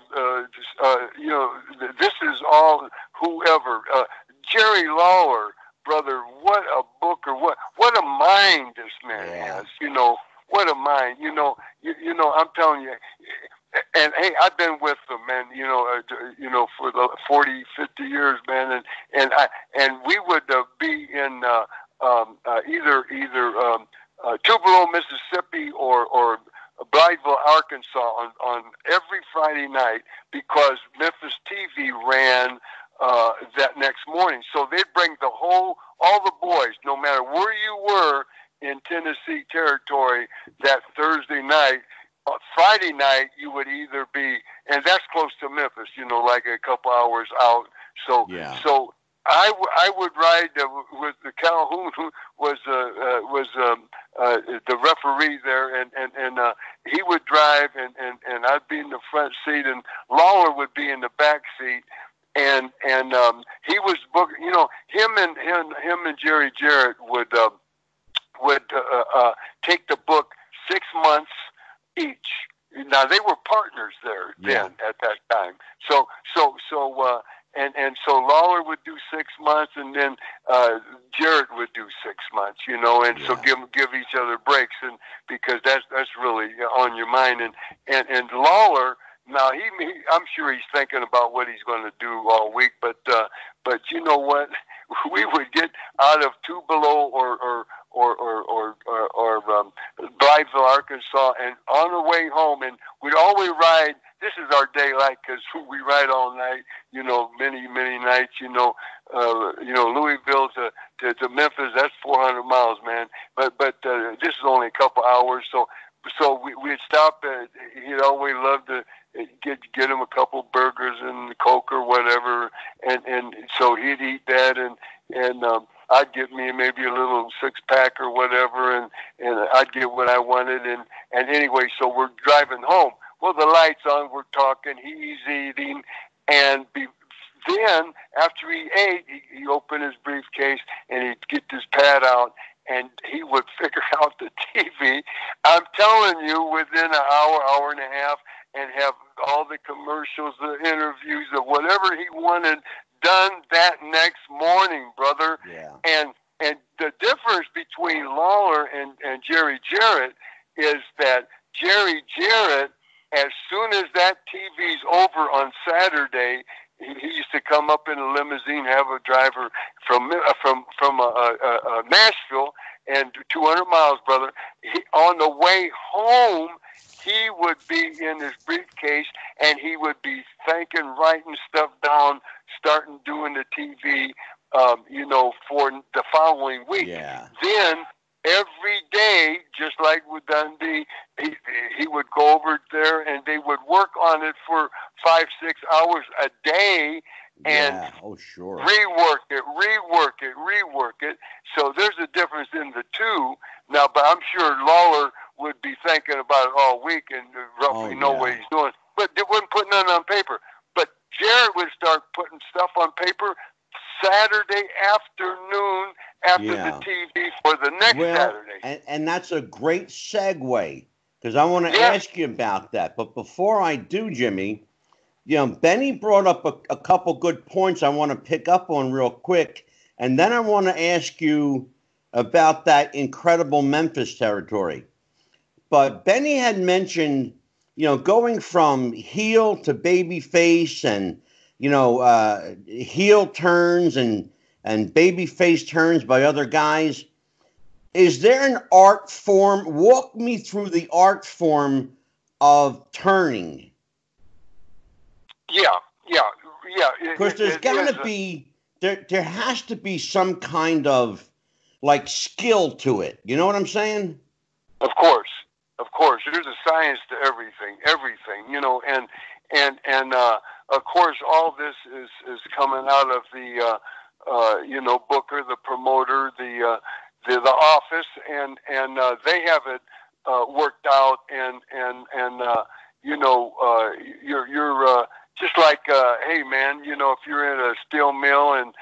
this is all whoever. Jerry Lawler, brother, what a booker, what a mind this man has, what a mind, I'm telling you. And hey, I've been with them, man. For the 40, 50 years, man. And we would be in either Tupelo, Mississippi, or Blytheville, Arkansas, on every Friday night, because Memphis TV ran that next morning. So they'd bring all the boys, no matter where you were in Tennessee territory, that Thursday night. Friday night, you would either be, and that's close to Memphis, like a couple hours out. So I would ride with the Calhoun, who was the referee there, and he would drive, and I'd be in the front seat, and Lawler would be in the back seat, and he was booking. Him and Jerry Jarrett would take the book 6 months each. Now they were partners there then at that time. So Lawler would do 6 months, and then Jarrett would do 6 months. So give each other breaks, and because that's really on your mind. And Lawler, now I'm sure he's thinking about what he's going to do all week, but you know what? We would get out of Tupelo or Blytheville, Arkansas, and on the way home, and we'd always ride. This is our daylight, because we ride all night. Many nights. Louisville to Memphis. That's 400 miles, man. But this is only a couple hours. So we'd stop. He'd always love to get him a couple burgers and Coke or whatever, and so he'd eat that, and I'd get me maybe a little 6-pack or whatever, and I'd get what I wanted, and anyway, so we're driving home. Well, the lights on, we're talking, he's eating, and then after he ate, he opened his briefcase, and he'd get this pad out, and he would figure out the TV. I'm telling you, within an hour and a half, and have all the commercials, the interviews, of whatever he wanted done that next morning, brother. Yeah. And the difference between Lawler and Jerry Jarrett is that Jerry Jarrett, as soon as that TV's over on Saturday, he used to come up in a limousine, have a driver from Nashville, and 200 miles, brother. On the way home, he would be in his briefcase, and he would be thinking, writing stuff down, starting doing the TV, for the following week. Yeah. Then every day, just like with Dundee, he would go over there and they would work on it for 5-6 hours a day and rework it. So there's a difference in the two. Now, but I'm sure Lawler would be thinking about it all week and roughly know what he's doing. But they wouldn't put none on paper. But Jared would start putting stuff on paper Saturday afternoon after the TV for the next Saturday. And that's a great segue, because I want to ask you about that. But before I do, Jimmy, Benny brought up a couple good points I want to pick up on real quick. And then I want to ask you about that incredible Memphis territory. But Benny had mentioned, going from heel to baby face and, heel turns and baby face turns by other guys. Is there an art form? Walk me through the art form of turning. Yeah. Because there's got to be, there has to be some kind of like skill to it. You know what I'm saying? Of course. There's a science to everything, and of course, all this is coming out of the, Booker, the promoter, the office, and they have it worked out, and you're just like, hey man, if you're in a steel mill and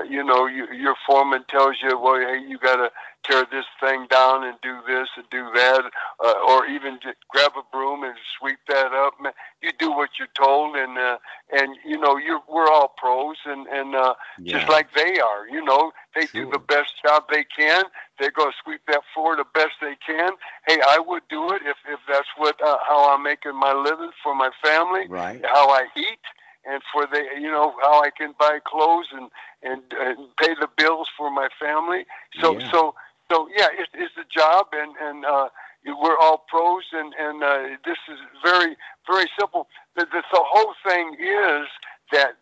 your foreman tells you, well, hey, you got to tear this thing down and do this and do that, or even just grab a broom and sweep that up. You do what you're told, and we're all pros, and just like they are, they do the best job they can. They're going to sweep that floor the best they can. Hey, I would do it if that's what how I'm making my living for my family, how I eat. And for how I can buy clothes and pay the bills for my family. So it's a job, and we're all pros, and this is very, very simple. The whole thing is that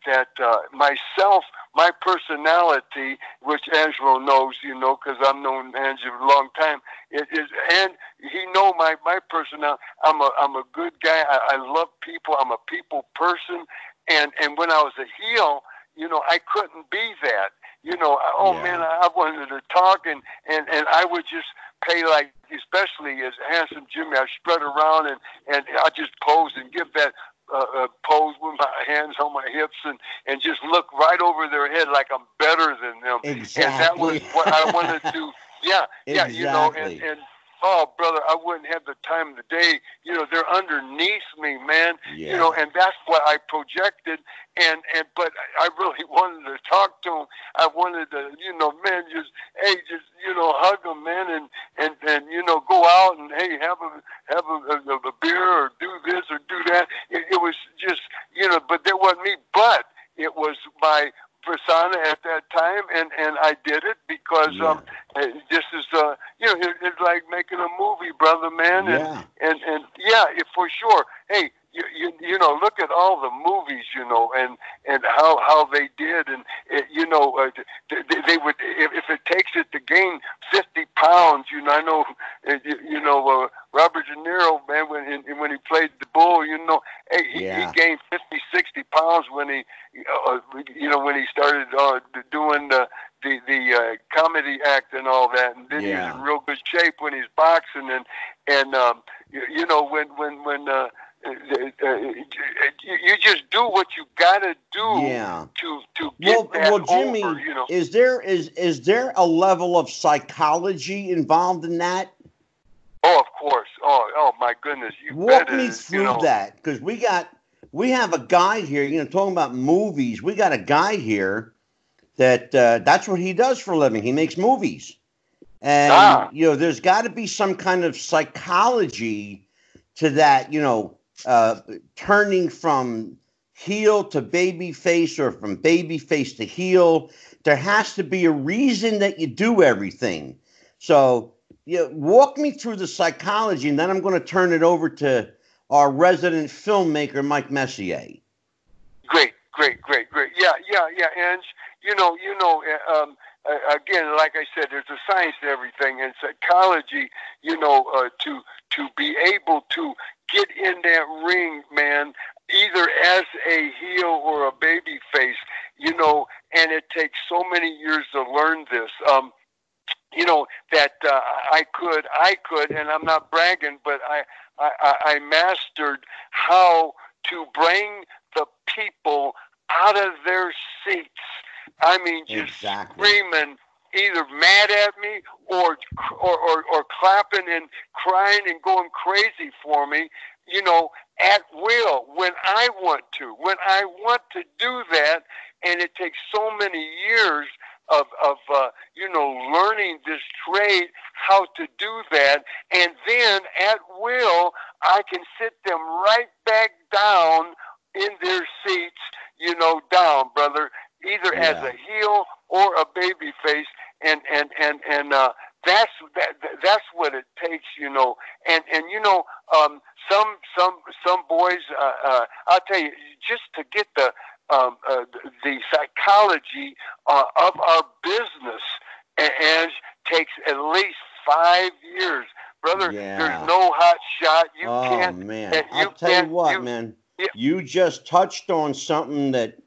myself, my personality, which Angelo knows, because I've known Angelo a long time, it is, and he know my personality. I'm a good guy. I love people. I'm a people person. And when I was a heel, I couldn't be that. Man, I wanted to talk, and I would just pay, like, especially as Handsome Jimmy, I spread around and I just pose and give that pose with my hands on my hips and just look right over their head like I'm better than them. Exactly. And that was what I wanted to do. Yeah, exactly. and oh, brother, I wouldn't have the time of the day. They're underneath me, man. And that's what I projected. But I really wanted to talk to them. I wanted to, man, just hug them, man, and go out and hey, have a beer or do this or do that. It was just, but there wasn't me. But it was my persona at that time, and I did it because this is it's like making a movie, brother, man, and for sure. Hey, you look at all the movies, and how they did, and they would, if it takes it to gain 50 pounds, I know, Robert De Niro, man, when he played the Bull, hey, he gained 50, 60 pounds when he started doing the comedy act and all that, and then he was in real good shape when he's boxing, and when you just do what you gotta do to get that Jimmy, over. Is there a level of psychology involved in that? Oh, of course. Oh my goodness. Walk me through that, because we have a guy here, talking about movies. We got a guy here that that's what he does for a living. He makes movies. And, there's got to be some kind of psychology to that, turning from heel to baby face or from baby face to heel. There has to be a reason that you do everything. So, walk me through the psychology, and then I'm going to turn it over to our resident filmmaker, Mike Messier. Great. Yeah, Ange. again, like I said, there's a science to everything, and psychology, to be able to get in that ring, man, either as a heel or a baby face, and it takes so many years to learn this. That I could, and I'm not bragging, but I mastered how to bring the people out of their seats. I mean, just screaming, either mad at me or clapping and crying and going crazy for me, at will when I want to. When I want to do that, and it takes so many years of learning this trade, how to do that, and then at will I can sit them right back down in their seats, down, brother, either as a heel or a baby face, and that's what it takes, some boys, I'll tell you, just to get the psychology of our business, and takes at least 5 years, brother. Yeah. There's no hot shot. You can't. Man, I'll tell you what, man. Yeah. You just touched on something that,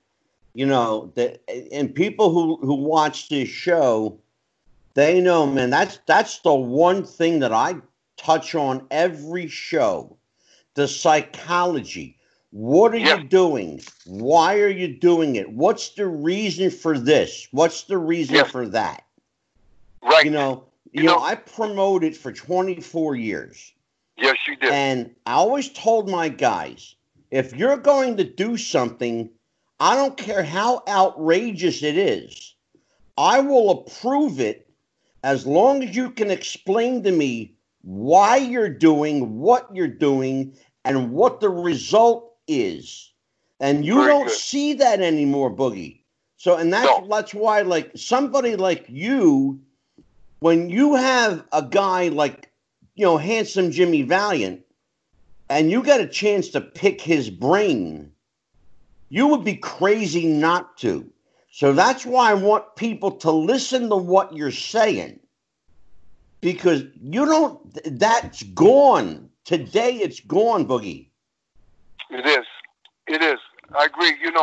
and people who watch this show, they know, man. That's the one thing that I touch on every show: the psychology. What are you doing? Why are you doing it? What's the reason for this? What's the reason for that? Right. I promoted for 24 years. Yes, you did. And I always told my guys, if you're going to do something, I don't care how outrageous it is, I will approve it as long as you can explain to me why you're doing what you're doing and what the result is. And you don't see that anymore, Boogie. So, and that's why, like, somebody like you, when you have a guy like, handsome Jimmy Valiant, and you got a chance to pick his brain, you would be crazy not to. So that's why I want people to listen to what you're saying. Because that's gone. Today it's gone, Boogie. It is. I agree. And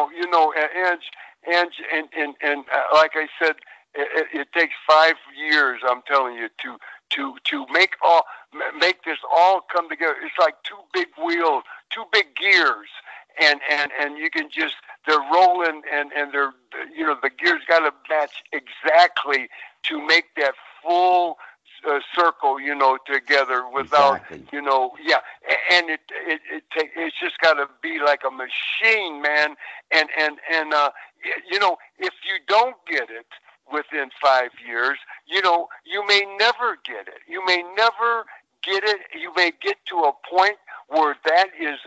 like I said, it takes 5 years. I'm telling you to make this all come together. It's like two big wheels, two big gears, and you can just, they're rolling, and they're, the gears got to match exactly to make that full circle, together without, and it's just got to be like a machine, man. And if you don't get it within 5 years, you may never get it. You may never get it. You may get to a point where that is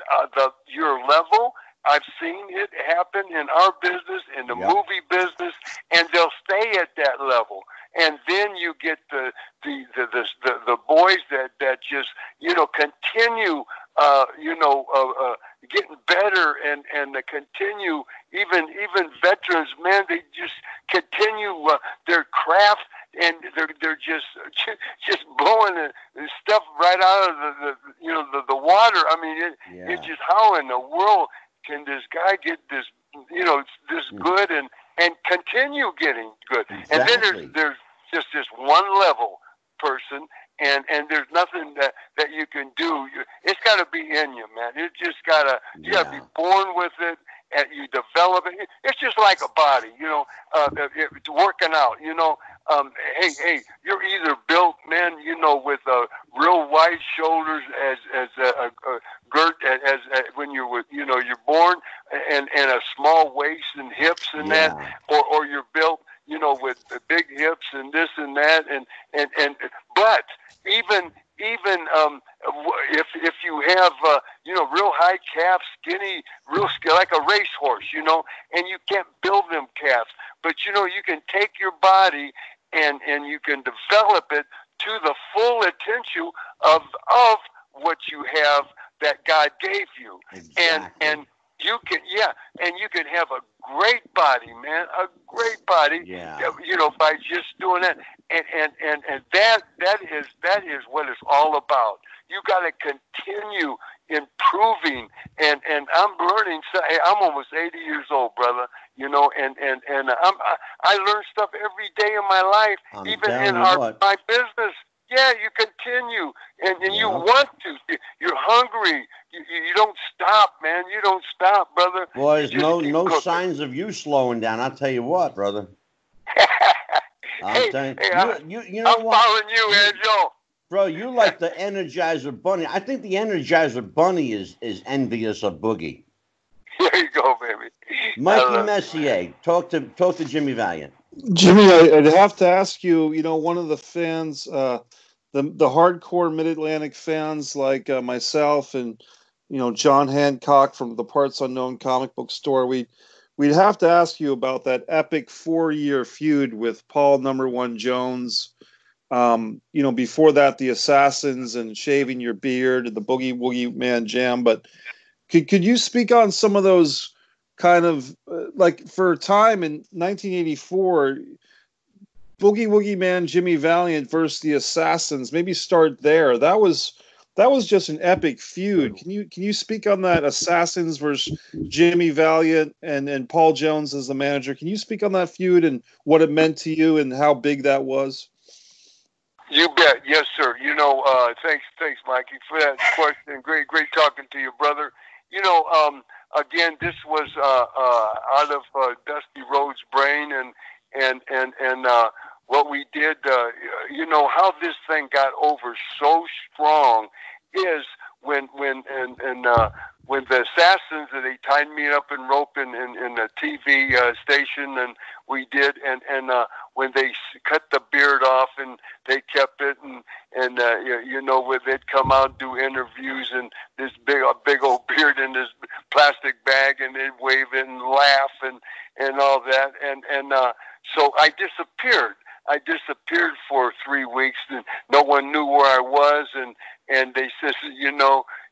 your level. I've seen it happen in our business, in the movie business, and they'll stay at that level. And then you get the boys that just continue getting better and continue, even veterans, man, they just continue their craft, and they're just blowing the stuff right out of the water. I mean, it's just, how in the world can this guy get this this good and continue getting good? Exactly. And then there's just this one level person, and there's nothing that you can do. It's got to be in you, man. It just gotta, you gotta be born with it, and you develop it. It's just like a body, it's working out. Hey, you're either built, man, with real wide shoulders as a girt as when you're you're born, and a small waist and hips and that, or you're built, with the big hips and this and that, but even if you have real high calves, skinny, real like a racehorse, and you can't build them calves, but you can take your body and you can develop it to the full potential of what you have that God gave you. Exactly. And and you can have a great body, man, a great body, by just doing that, and that is what it's all about. You got to continue improving, and I'm learning. I'm almost 80 years old, brother. And I learn stuff every day of my life, even in my business. Yeah, you continue, and you want to. You're hungry. You don't stop, man. You don't stop, brother. Well, there's no signs of you slowing down. I'll tell you what, brother. I'm telling you, you know I'm following you, Angel. Bro, you like the Energizer Bunny. I think the Energizer Bunny is envious of Boogie. There you go, baby. Mikey Messier, talk to Jimmy Valiant. Jimmy, I'd have to ask you, one of the fans, the hardcore Mid-Atlantic fans like myself and, John Hancock from the Parts Unknown comic book store, we'd have to ask you about that epic 4-year feud with Paul No. 1 Jones. Before that, the Assassins and shaving your beard and the Boogie Woogie Man Jam. But could you speak on some of those kind of like for a time in 1984, Boogie Woogie Man Jimmy Valiant versus the Assassins? Maybe start there. That was just an epic feud. Can you speak on that Assassins versus Jimmy Valiant and Paul Jones as the manager? Can you speak on that feud and what it meant to you and how big that was? You bet. Yes, sir. Thanks, Mikey, for that question. Great talking to you, brother. Again, this was out of Dusty Rhodes' brain, and what we did. How this thing got over so strong is when the Assassins, they tied me up in rope in the TV station, and we did, and when they cut the beard off and they kept it, and where they'd come out and do interviews and this big old beard in this plastic bag, and they'd wave it and laugh and all that, and so I disappeared. I disappeared for 3 weeks, and no one knew where I was, and they said,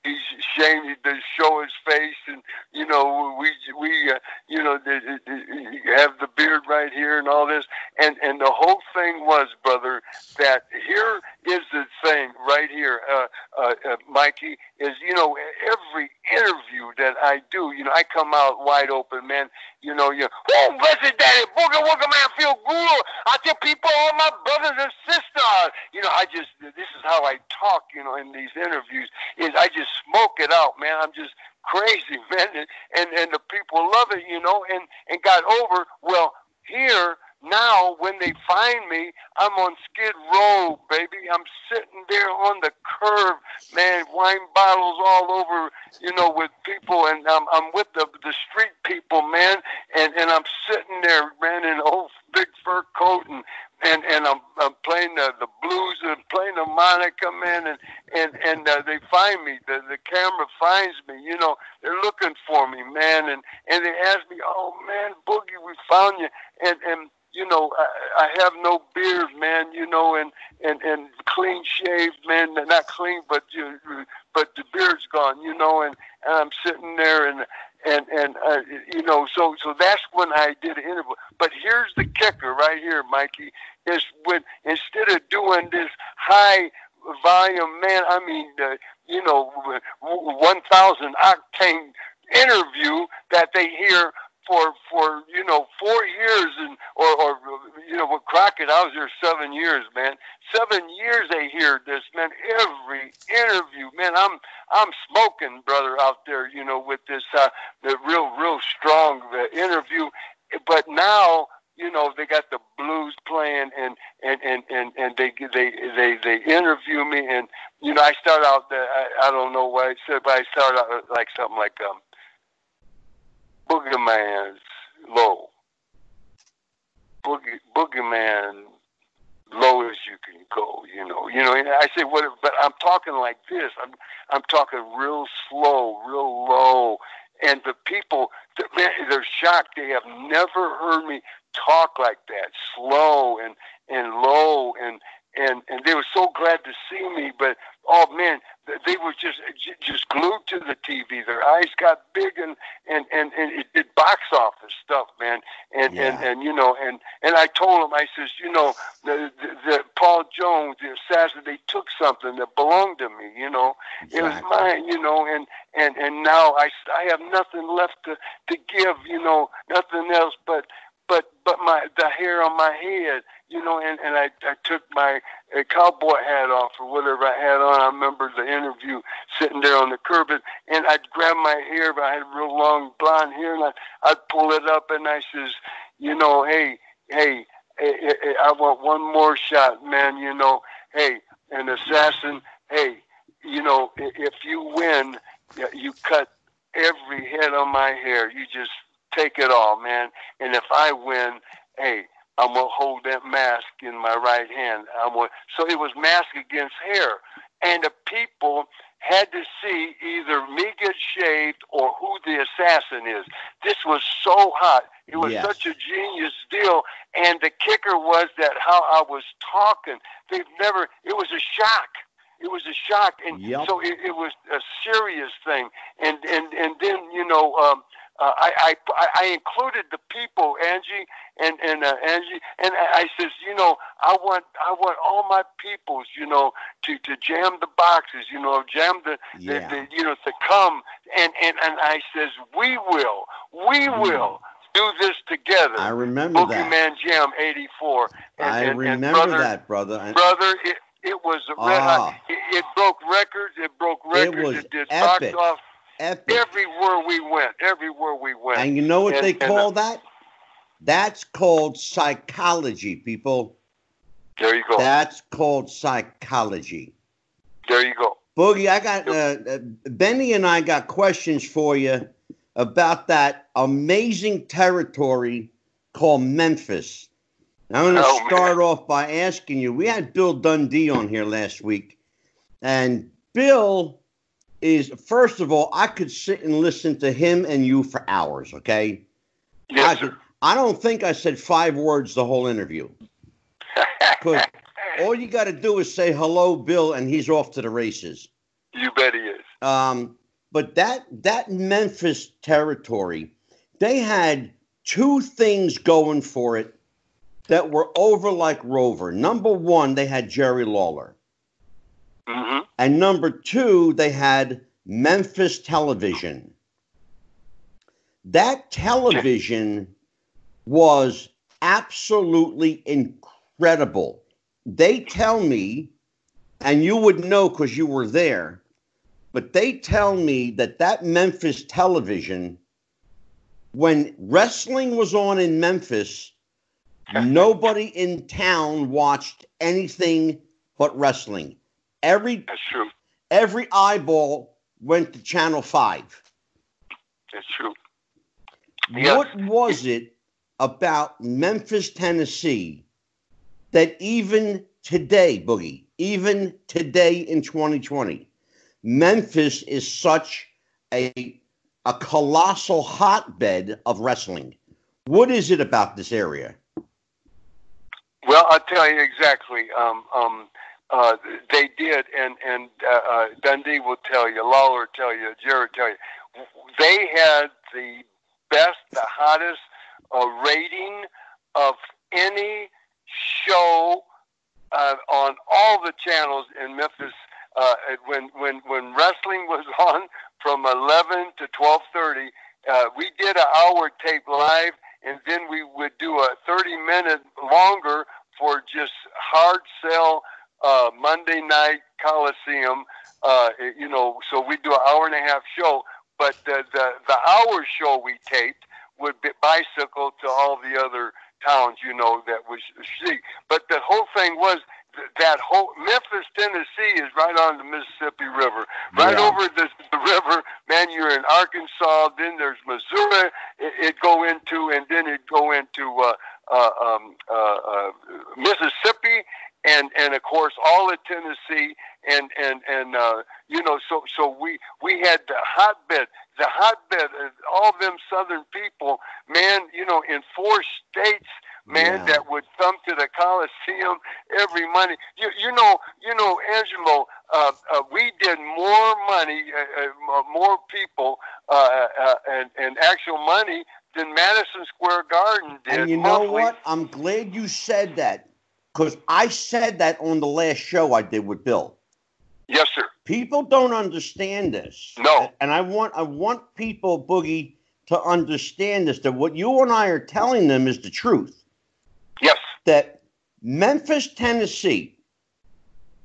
he's ashamed to show his face, and we have the beard right here and all this, and the whole thing was, brother, that here is the thing right here, Mikey, is every interview that I do, I come out wide open, man. Oh, blessed daddy, booga wooga man, feel good. I tell people, all my brothers and sisters, this is how I talk, in these interviews, is I just smoke it out, man. I'm just crazy, man, and the people love it, and got over. Well, here now, when they find me, I'm on Skid Row, baby. I'm sitting there on the curb, man, wine bottles all over, with people, and I'm with the street people, man, and I'm sitting there, man, in an old big fur coat, and I'm playing the blues and playing the harmonica, man, and they find me. The camera finds me. They're looking for me, man, and they ask me, "Oh man, Boogie, we found you," and I have no beard, man, and clean shaved, man, not clean, but the beard's gone, and I'm sitting there and so that's when I did an interview. But here's the kicker right here, Mikey, is when instead of doing this high volume, man, 1,000 octane interview that they hear for 4 years, and or with Crockett, I was there 7 years, man. 7 years they hear this, man. Every interview, man. I'm smoking, brother, out there, with this the real strong interview. But now, they got the blues playing, and they interview me, and I start out. I don't know what I said, but I start out like something like Boogie Man's low. Boogie Man, low as you can go, And I say, what? But I'm talking like this. I'm talking real slow, real low, and the people, man, they're shocked. They have never heard me talk like that, slow and low, and they were so glad to see me. But oh man, they were just glued to the TV. Their eyes got big, and it did box office stuff, man. And I told him, I says, the Paul Jones, the assassin, they took something that belonged to me, Exactly. It was mine, and now I have nothing left to give, nothing else but the hair on my head, and I took my cowboy hat off or whatever I had on. I remember the interview sitting there on the curb, and I'd grab my hair, but I had real long blonde hair, and I'd pull it up, and I says, hey, I want one more shot, man, hey, an assassin, hey, if you win, you cut every head on my hair. You just take it all, man. And if I win, hey, I'm going to hold that mask in my right hand. So it was mask against hair. And the people had to see either me get shaved or who the assassin is. This was so hot. It was such a genius deal. And the kicker was that how I was talking, it was a shock. It was a shock. And so it was a serious thing. And then, I included the people, Angie, and I says, I want all my peoples, to jam the boxes, jam the to come, and I says, we will do this together. I remember Boogie that. Man Jam '84. I remember that, brother. It was red hot. It broke records. It did epic. box off. Epic. Everywhere we went. And you know what they call that? That's called psychology, people. There you go. That's called psychology. There you go. Boogie, I got Benny and I got questions for you about that amazing territory called Memphis. I'm going to start off by asking you. We had Bill Dundee on here last week, and Bill is, first of all, I could sit and listen to him and you for hours, okay? Yes, sir. I don't think I said 5 words the whole interview. Because all you got to do is say, hello, Bill, and he's off to the races. You bet he is. But that Memphis territory, they had 2 things going for it that were over like Rover. Number 1, they had Jerry Lawler. Mm-hmm. And number 2, they had Memphis Television. That television was absolutely incredible. They tell me, and you would know because you were there, but they tell me that Memphis Television, when wrestling was on in Memphis, nobody in town watched anything but wrestling. That's true. Every eyeball went to Channel 5. That's true. What was it about Memphis, Tennessee, that even today, Boogie, even today in 2020, Memphis is such a colossal hotbed of wrestling? What is it about this area? Well, I'll tell you exactly. They did, and Dundee will tell you, Lawler tell you, Jared tell you. They had the best, the hottest rating of any show on all the channels in Memphis. When wrestling was on from 11 to 12:30, we did an hour tape live, and then we would do a 30-minute longer for just hard sell Monday night Coliseum. So we do an hour and a half show, but the hour show we taped would be bicycle to all the other towns, that was see. But the whole thing was that whole Memphis, Tennessee is right on the Mississippi River, right over the river. Man, you're in Arkansas. Then there's Missouri. It go into, and then it go into Mississippi, and of course all of Tennessee, and so we had the hotbed, all them Southern people, man, in 4 states. Man, that would come to the Coliseum every Monday. You know, Angelo, we did more money, more people and actual money than Madison Square Garden did. And you know what? I'm glad you said that, because I said that on the last show I did with Bill. Yes, sir. People don't understand this. No. And I want people, Boogie, to understand this, that what you and I are telling them is the truth. Yes. That Memphis, Tennessee,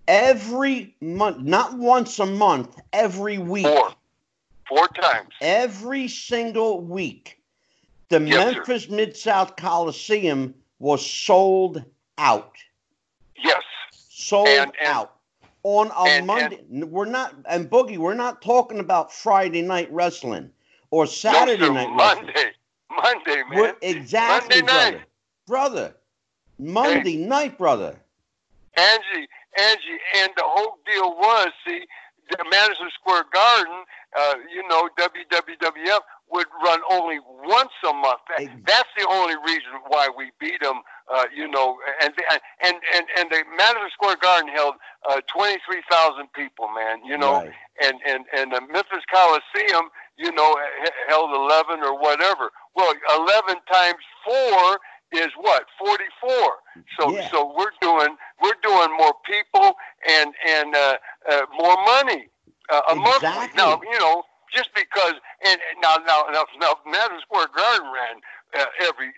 every month, not once a month, every week. Four times. Every single week, the Memphis Mid-South Coliseum was sold out. Yes. Sold out. On a Monday. We're not, and Boogie, we're not talking about Friday night wrestling or Saturday night wrestling. Monday, man. Exactly, Monday night. Brother. Monday night, brother. Angie, and the whole deal was, see, the Madison Square Garden, WWWF would run only once a month. That's the only reason why we beat them, and the Madison Square Garden held 23,000 people, man, right. and the Memphis Coliseum, held 11 or whatever. Well, 11 times 4 is what? 44. So we're doing more people and more money a month. Now, just because now Madison Square Garden ran every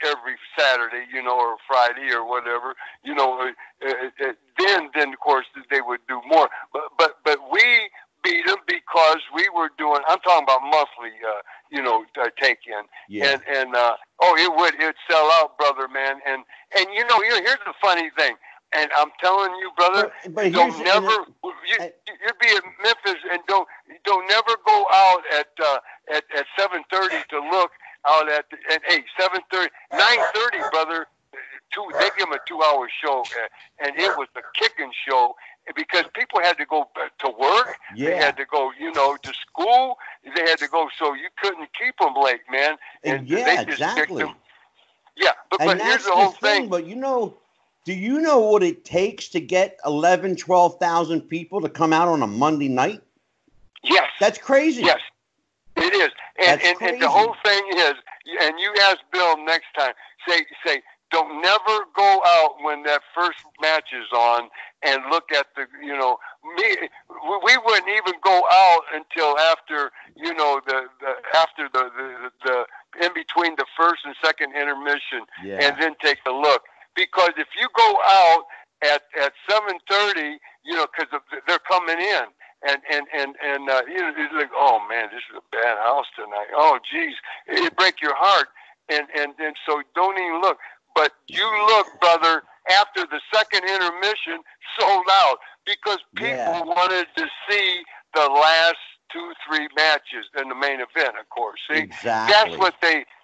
Saturday, or Friday or whatever, then of course they would do more. But we beat them because we were doing. I'm talking about monthly, take in. Yeah. And it'd sell out, brother, man. And here's the funny thing. And I'm telling you, brother, but you'd be at Memphis and don't never go out at 7:30 to look out at 7:30, 9:30, brother. They give them a 2-hour show, and it was a kicking show because people had to go to work. Yeah. They had to go, to school. They had to go, so you couldn't keep them late, man. And they just exactly. Them. Yeah, but that's here's the whole thing. But do you know what it takes to get 11, 12,000 people to come out on a Monday night? Yes. That's crazy. Yes, it is. And the whole thing is, and you ask Bill next time, say, don't never go out when that first match is on and look at the, we wouldn't even go out until after, after the in between the first and second intermission, and then take a look. Because if you go out at 7:30, because they're coming in, and it's like, oh man, this is a bad house tonight. Oh geez, it break your heart, and so don't even look. But you look, brother, after the second intermission, sold out because people wanted to see the last 2-3 matches in the main event. Of course, see, exactly.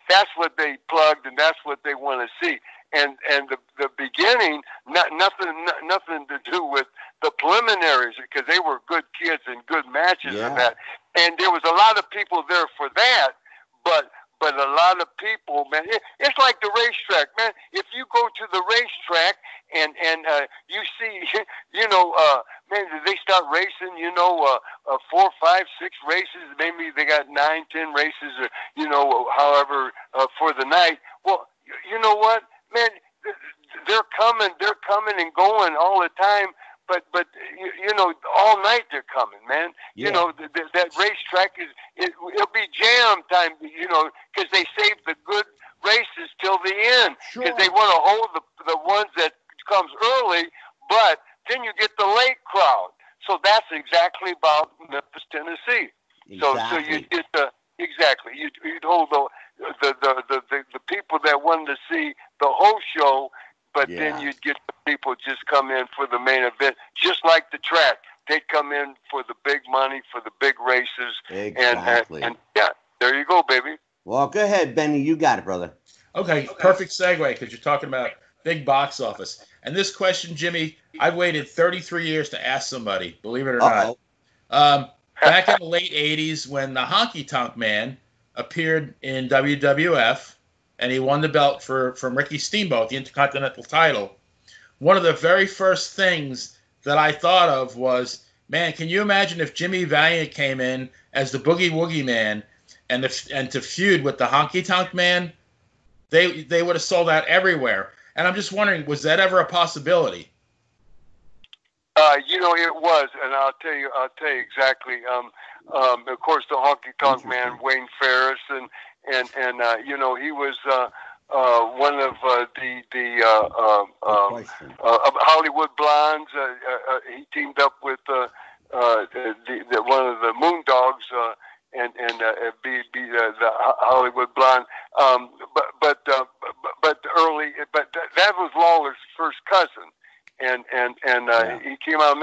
That's what they plugged, and that's what they want to see. And the beginning, nothing to do with the preliminaries, because they were good kids and good matches and that. And there was a lot of people there for that, but a lot of people, man, it's like the racetrack, man. If you go to the racetrack and you see, man, they start racing, 4, 5, 6 races, maybe they got 9, 10 races, or, however, for the night. Well, you know what? Man, they're coming and going all the time, but all night they're coming, man. Yeah. That racetrack it'll be jam time, because they save the good races till the end, because they want to hold the ones that comes early, but then you get the late crowd. So that's exactly about Memphis, Tennessee. Exactly. So you get you'd hold the people that wanted to see the whole show, but then you'd get the people just come in for the main event, just like the track. They'd come in for the big money, for the big races. Exactly. And there you go, baby. Well, go ahead, Benny. You got it, brother. Okay, perfect segue, because you're talking about big box office. And this question, Jimmy, I've waited 33 years to ask somebody, believe it or not. Back in the late 80s, when the Honky Tonk Man appeared in WWF, and he won the belt from Ricky Steamboat, the Intercontinental title, one of the very first things that I thought of was Man, can you imagine if Jimmy Valiant came in as the Boogie Woogie Man and to feud with the Honky Tonk Man? They would have sold out everywhere. And I'm just wondering, was that ever a possibility? It was, and I'll tell you exactly. Of course, the Honky Tonk Man, Wayne Ferris, and he was one of the Hollywood Blondes. He teamed up with the one of the Moondogs, and be the Hollywood Blonde. But that was Lawler's first cousin. And he came out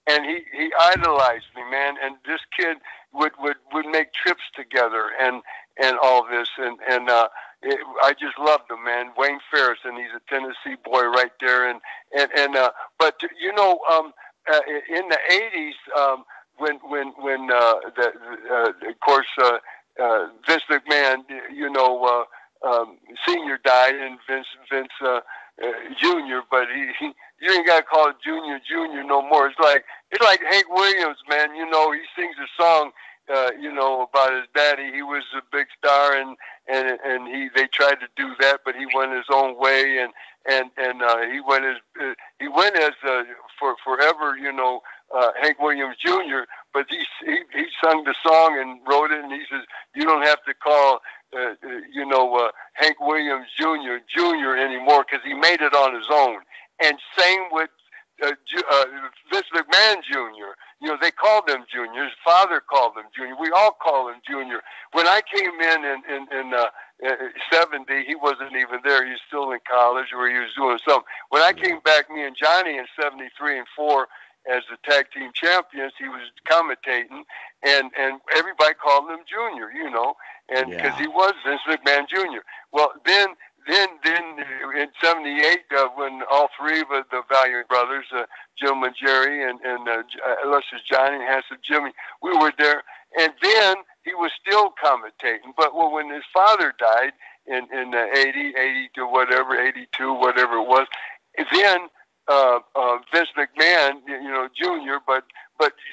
and he idolized me, man. And this kid would make trips together and all this, and I just loved him, man. Wayne Ferris, and he's a Tennessee boy right there. But in the '80s, when of course Vince McMahon, Senior died, and Vince Junior, but you ain't gotta call it Junior no more. It's like Hank Williams, man. He sings a song, about his daddy. He was a big star, and they tried to do that, but he went his own way, and he went as for forever, Hank Williams Jr. But he sung the song and wrote it, and he says you don't have to call Hank Williams Jr. anymore, because he made it on his own. And same with Vince McMahon Jr. They called him Junior. His father called him Junior. We all call him Junior. When I came in 70, he wasn't even there. He was still in college, or he was doing something. When I came back, me and Johnny in 73 and 4 as the tag team champions, he was commentating, and everybody called him Junior, and because he was Vince McMahon Jr. Well, then in 78, when all three of the Valiant brothers, Gentleman Jerry and Lucious Johnny and Handsome Jimmy, we were there, and then he was still commentating. But when his father died in 80 to whatever, 82, whatever it was, then Vince McMahon, Jr. But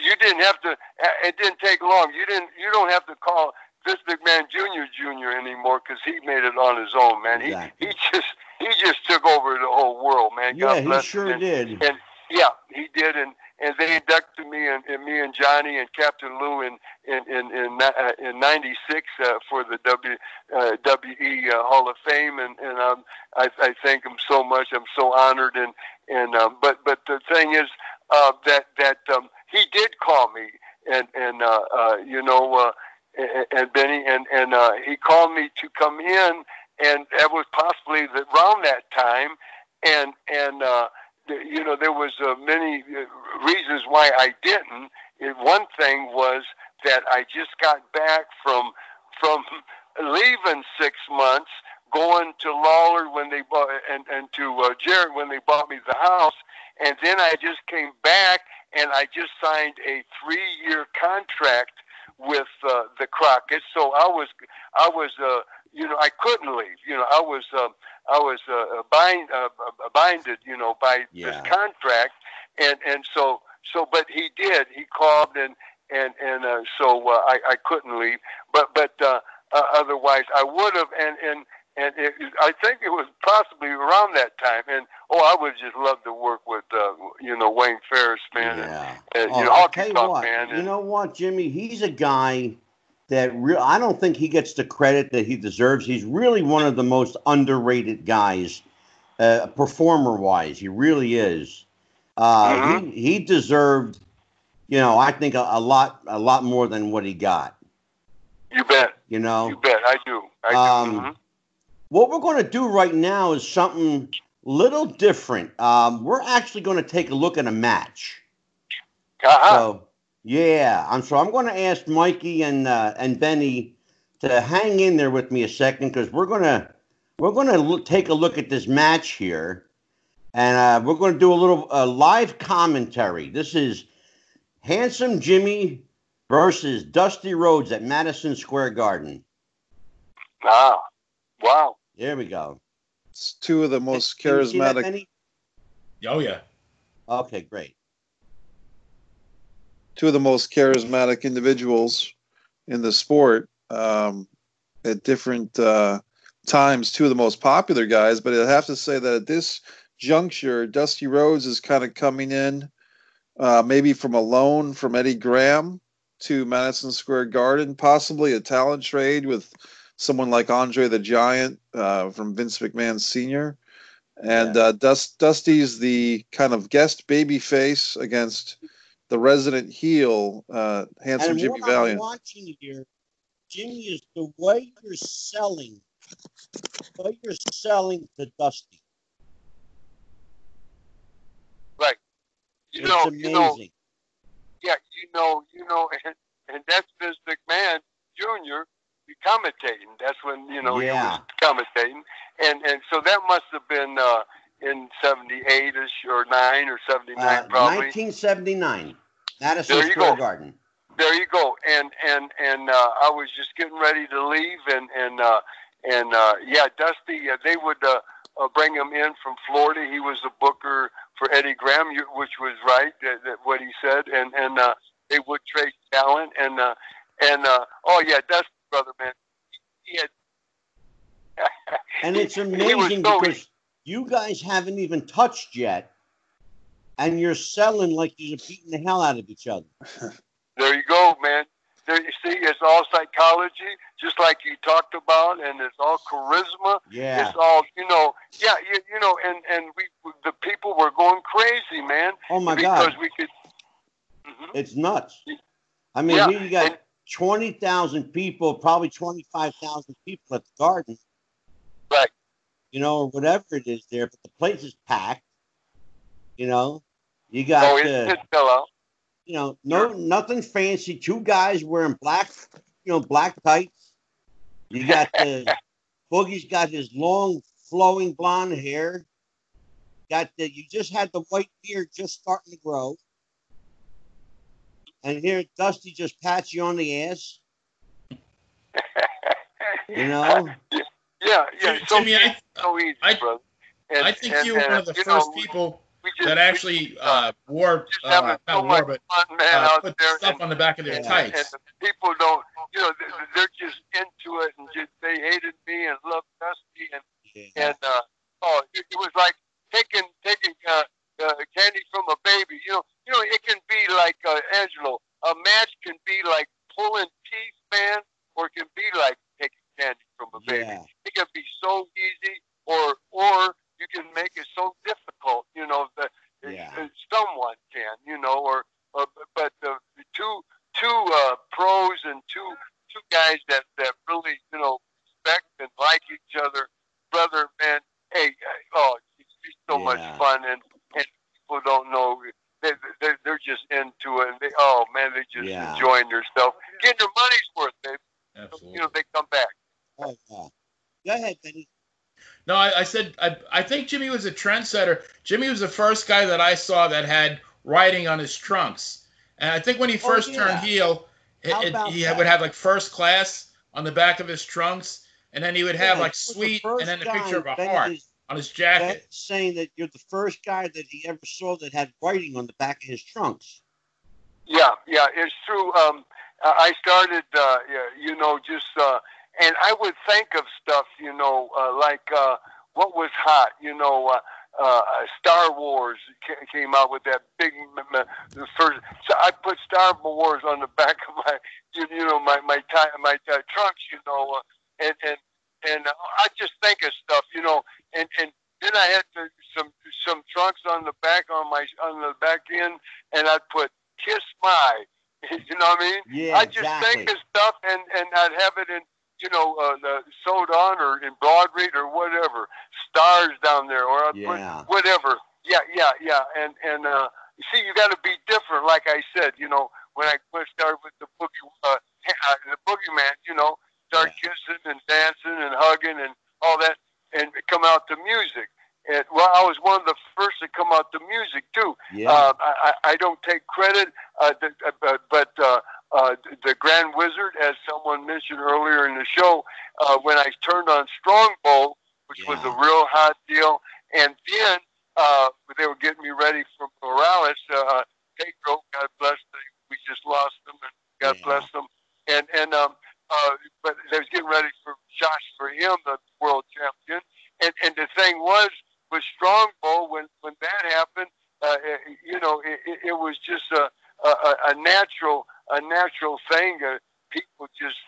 you didn't have to. It didn't take long. You don't have to call Vince McMahon Jr. anymore, because he made it on his own, man. Exactly. He just took over the whole world, man. God bless he sure him. did. And yeah, he did. And they inducted me and Johnny and Captain Lou in '96 for the WWE Hall of Fame, and I thank him so much. I'm so honored. But the thing is that he did call me, and Benny, and he called me to come in, and that was possibly around that time, and there was many reasons why I didn't. One thing was that I just got back from leaving 6 months, going to Lawler when they bought, and to Jared when they bought me the house, and then I just came back, and I just signed a 3-year contract with the Crockett's. So I was I couldn't leave. I was binded, by this contract, and so but he did. He called, and so I couldn't leave. But otherwise I would have, and I think it was possibly around that time. And I would just love to work with Wayne Ferris, man. Yeah. And I'll tell you what, man. You know what, Jimmy? He's a guy that I don't think he gets the credit that he deserves. He's really one of the most underrated guys, performer-wise. He really is. He deserved, I think a lot more than what he got. You bet. You bet. I do. What we're going to do right now is something little different. We're actually going to take a look at a match. So, yeah, I'm going to ask Mikey and Benny to hang in there with me a second, because we're going to take a look at this match here, and we're going to do a little live commentary. This is Handsome Jimmy versus Dusty Rhodes at Madison Square Garden. Wow. There we go. It's two of the most charismatic. Oh, yeah. Okay, great. two of the most charismatic individuals in the sport at different times, two of the most popular guys. But I have to say that at this juncture, Dusty Rhodes is kind of coming in maybe from a loan from Eddie Graham to Madison Square Garden, possibly a talent trade with someone like Andre the Giant from Vince McMahon Sr. And Dusty's the kind of guest baby face against the resident heel, handsome Jimmy Valiant. I'm watching here, Jimmy, is the way you're selling to Dusty. Right. It's amazing. And that's Vince McMahon Jr. commentating. That's when, he was commentating. And so that must have been in 78-ish or 9 or 79 probably. 1979. Madison Square Garden. There you go. And I was just getting ready to leave and Dusty, they would bring him in from Florida. He was the booker for Eddie Graham, which was right, that what he said, and they would trade talent, Dusty, brother, man, he had. And it's amazing because you guys haven't even touched yet, and you're selling like you're beating the hell out of each other. There you go, man. There you see, it's all psychology, just like you talked about, and it's all charisma. Yeah. It's all, and we, the people were going crazy, man. Oh my God. Because we could. Mm-hmm. It's nuts. I mean, here you got 20,000 people, probably 25,000 people at the Garden. Right. Or whatever it is there, but the place is packed. You got it's still out. Nothing fancy. Two guys wearing black tights. You got Boogie's got his long flowing blonde hair. You just had the white beard just starting to grow. And here Dusty just pats you on the ass. Yeah. Jimmy, so easy, brother. I think you were one of the first people that actually put stuff on the back of their tights. And the people don't, they're just into it, and they hated me and loved Dusty, and it was like taking candy from a baby. It can be like Angelo. A match can be like pulling teeth, man, or it can be like taking candy from a baby. Yeah. It can be so easy, or you can make it so difficult. Someone can, but the two pros and two guys that really respect and like each other, brother, man. Hey, it's so much fun, and people don't know. They're just into it. And they just enjoying themselves, getting their money's worth, baby. Absolutely. They come back. Oh, yeah. Go ahead, Benny. No, I said I think Jimmy was a trendsetter. Jimmy was the first guy that I saw that had writing on his trunks. And I think when he first turned heel, he would have like first class on the back of his trunks, and then he would have like sweet, and then a picture of a heart on his jacket. Saying that you're the first guy that he ever saw that had writing on the back of his trunks. Yeah, it's true. I started, and I would think of stuff, like what was hot, Star Wars came out with that big, the first. So I put Star Wars on the back of my, my trunks, and I just think of stuff, and then I had some trunks on the back on the back end, and I'd put Kiss My, you know what I mean? Yeah, I just think of stuff, and I'd have it in, sewed on or embroidered or whatever, stars down there, or I'd put whatever. Yeah. And you see, you got to be different. Like I said, when I started with the Boogie Man, start kissing and dancing and hugging and all that, and come out to music. And I was one of the first to come out to music too. Yeah. I don't take credit, but the Grand Wizard, as someone mentioned earlier in the show, when I turned on Strongbow, which was a real hot deal, and then they were getting me ready for Morales. Pedro, God bless we just lost them, and God bless them. But they was getting ready for shots for him, the world champion. And the thing was with Strongbow, when that happened, it was just a natural thing. People just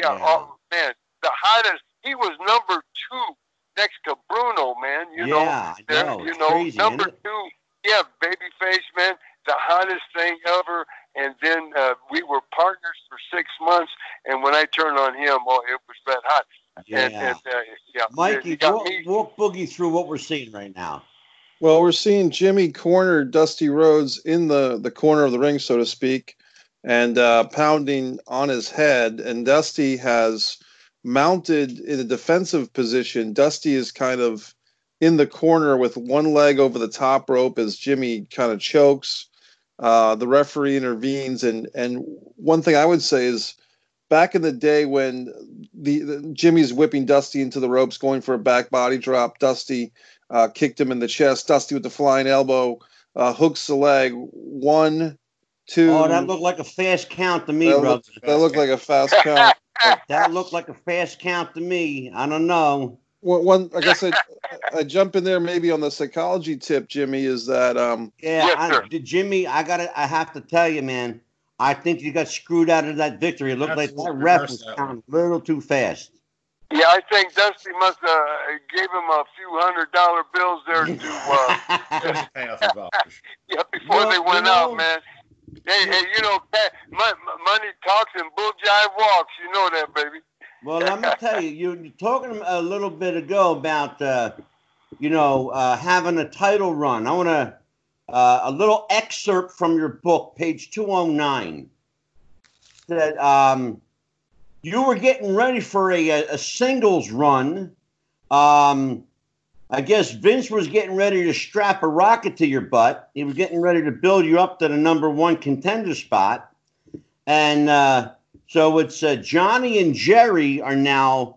oh man, the hottest. He was number 2 next to Bruno, man. Crazy, number 2. Yeah, babyface, man, the hottest thing ever. And then we were partners for 6 months, and when I turned on him, it was that hot. Yeah. Mikey, walk Boogie through what we're seeing right now. Well, we're seeing Jimmy corner Dusty Rhodes in the corner of the ring, so to speak, and pounding on his head. And Dusty has mounted in a defensive position. Dusty is kind of in the corner with one leg over the top rope as Jimmy kind of chokes. The referee intervenes, and one thing I would say is, back in the day when the Jimmy's whipping Dusty into the ropes, going for a back body drop, Dusty kicked him in the chest. Dusty with the flying elbow, hooks the leg. 1, 2. Oh, that looked like a fast count to me, brother. That looked like a fast count. That looked like a fast count to me. I don't know. I guess I jump in there maybe on the psychology tip, Jimmy, is that Jimmy, I have to tell you, man, I think you got screwed out of that victory. It looked like that ref was counting a little too fast. Yeah, I think Dusty must have gave him a few $100 bills there before they went out, man. Hey, money talks and bull jive walks. You know that, baby. Well, let me tell you, you're talking a little bit ago about, having a title run. I want to, a little excerpt from your book, page 209, that you were getting ready for a singles run. I guess Vince was getting ready to strap a rocket to your butt. He was getting ready to build you up to the number 1 contender spot. And so it's Johnny and Jerry are now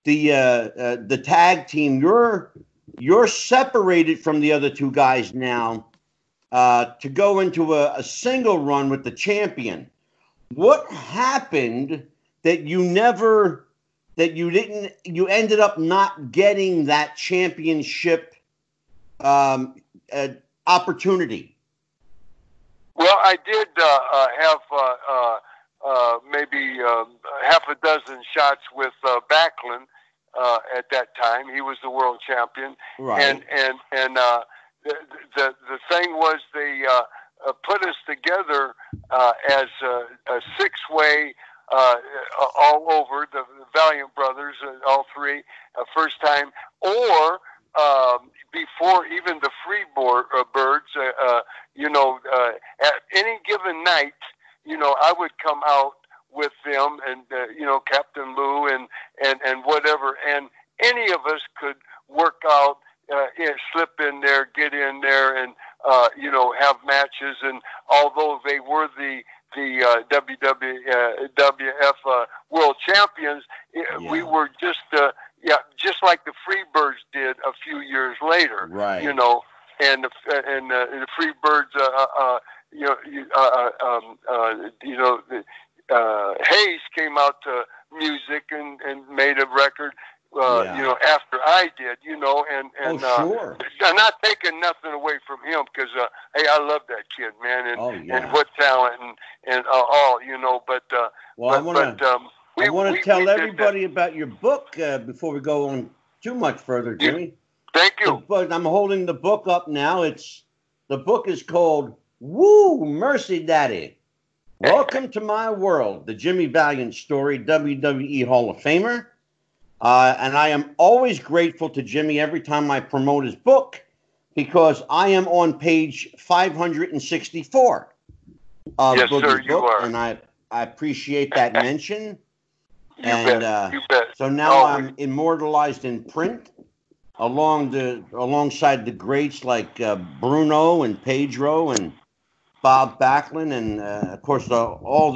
the tag team. You're separated from the other 2 guys now to go into a single run with the champion. What happened that you ended up not getting that championship opportunity? Well, I did have maybe half a dozen shots with Backlund at that time. He was the world champion, right? And the thing was they put us together as a 6-way. All over the Valiant brothers, all 3, first time, or before even the birds, at any given night, I would come out with them and, Captain Lou and whatever, and any of us could work out, slip in there, get in there, and, have matches. And although they were the WWF World Champions, we were just like the Freebirds did a few years later, right? And the Freebirds, Hayes came out to music and made a record. After I did, and sure. I'm not taking nothing away from him because, hey, I love that kid, man, and what talent and all, but. Well, I want to tell everybody about your book before we go on too much further, Jimmy. Thank you. I'm holding the book up now. The book is called Woo, Mercy Daddy. Welcome to my world, the Jimmy Valiant Story, WWE Hall of Famer. And I am always grateful to Jimmy every time I promote his book because I am on page 564 of yes, Boogie's sir, book, you are. And I appreciate that mention. You bet. So now I'm immortalized in print alongside the greats like Bruno and Pedro and Bob Backlund and of course all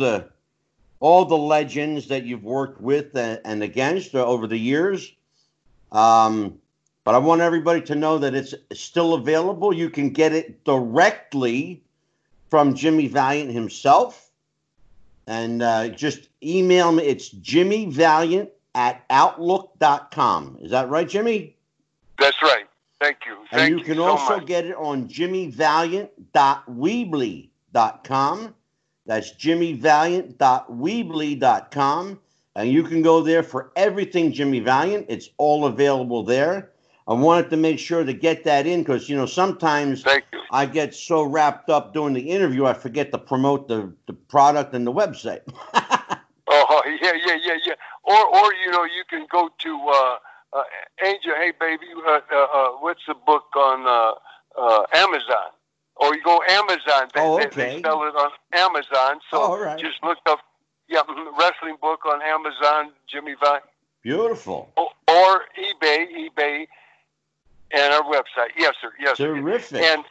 the legends that you've worked with and against over the years. But I want everybody to know that it's still available. You can get it directly from Jimmy Valiant himself. And just email me. It's jimmyvaliant@outlook.com. Is that right, Jimmy? That's right. Thank you. And you can also get it on jimmyvaliant.weebly.com. That's jimmyvaliant.weebly.com. And you can go there for everything Jimmy Valiant. It's all available there. I wanted to make sure to get that in because, sometimes I get so wrapped up doing the interview, I forget to promote the product and the website. Oh, yeah. Or you can go to Angel, hey, baby, what's the book on Amazon? Or you go Amazon. They sell it on Amazon. So just look up, wrestling book on Amazon, Jimmy Valiant. Beautiful. Or eBay, and our website. Yes, sir. Terrific. And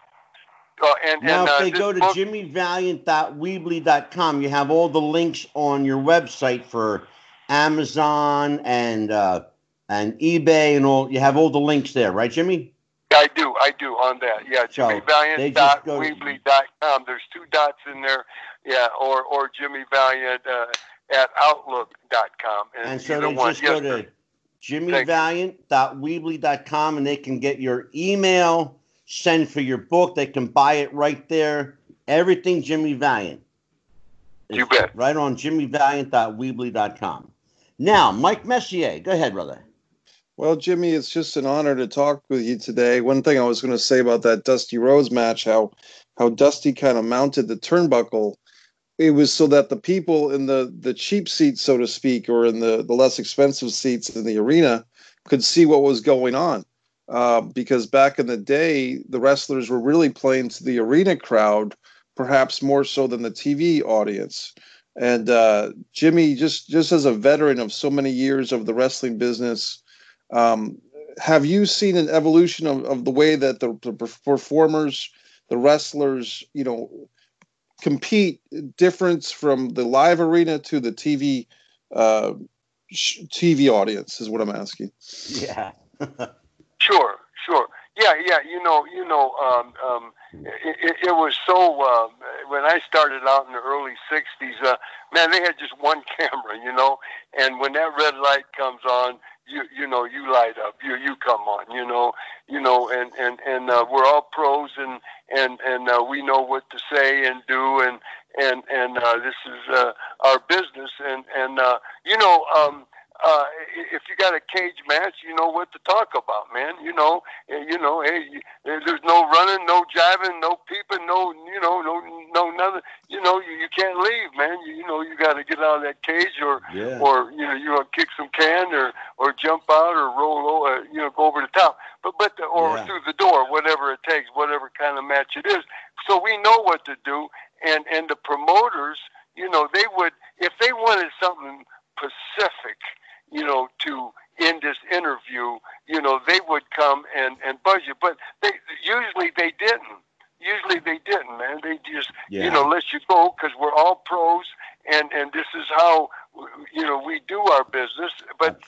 now, if they go to jimmyvaliant.weebly.com, you have all the links on your website for Amazon and eBay and all. You have all the links there, right, Jimmy? I do on that. Yeah, jimmyvaliant.weebly.com. There's 2 dots in there. Yeah, or Jimmy Valiant at outlook.com. And so they just go to jimmyvaliant.weebly.com and they can get your email, send for your book. They can buy it right there. Everything Jimmy Valiant. You bet. Right on jimmyvaliant.weebly.com. Now, Mike Messier, go ahead, brother. Well, Jimmy, it's just an honor to talk with you today. One thing I was going to say about that Dusty Rhodes match, how Dusty kind of mounted the turnbuckle. It was so that the people in the cheap seats, so to speak, or in the less expensive seats in the arena could see what was going on. Because back in the day, the wrestlers were really playing to the arena crowd, perhaps more so than the TV audience. And Jimmy, just as a veteran of so many years of the wrestling business, have you seen an evolution of the way that the performers, the wrestlers, compete, difference from the live arena to the TV TV audience is what I'm asking. Yeah. Sure. Yeah. It was so when I started out in the early '60s, man, they had just one camera, and when that red light comes on, you light up, you come on, and we're all pros and we know what to say and do, and this is our business, and if you got a cage match, you know what to talk about, man. Hey, there's no running, no jiving, no peeping, no nothing. You can't leave, man. You got to get out of that cage, or you're gonna kick some can, or jump out, or roll over, go over the top, through the door, whatever it takes, whatever kind of match it is. So we know what to do, and the promoters, they would, if they wanted something specific, to end this interview, they would come and buzz you. But usually they didn't. Man. They just, let you go because we're all pros, and this is how, we do our business. But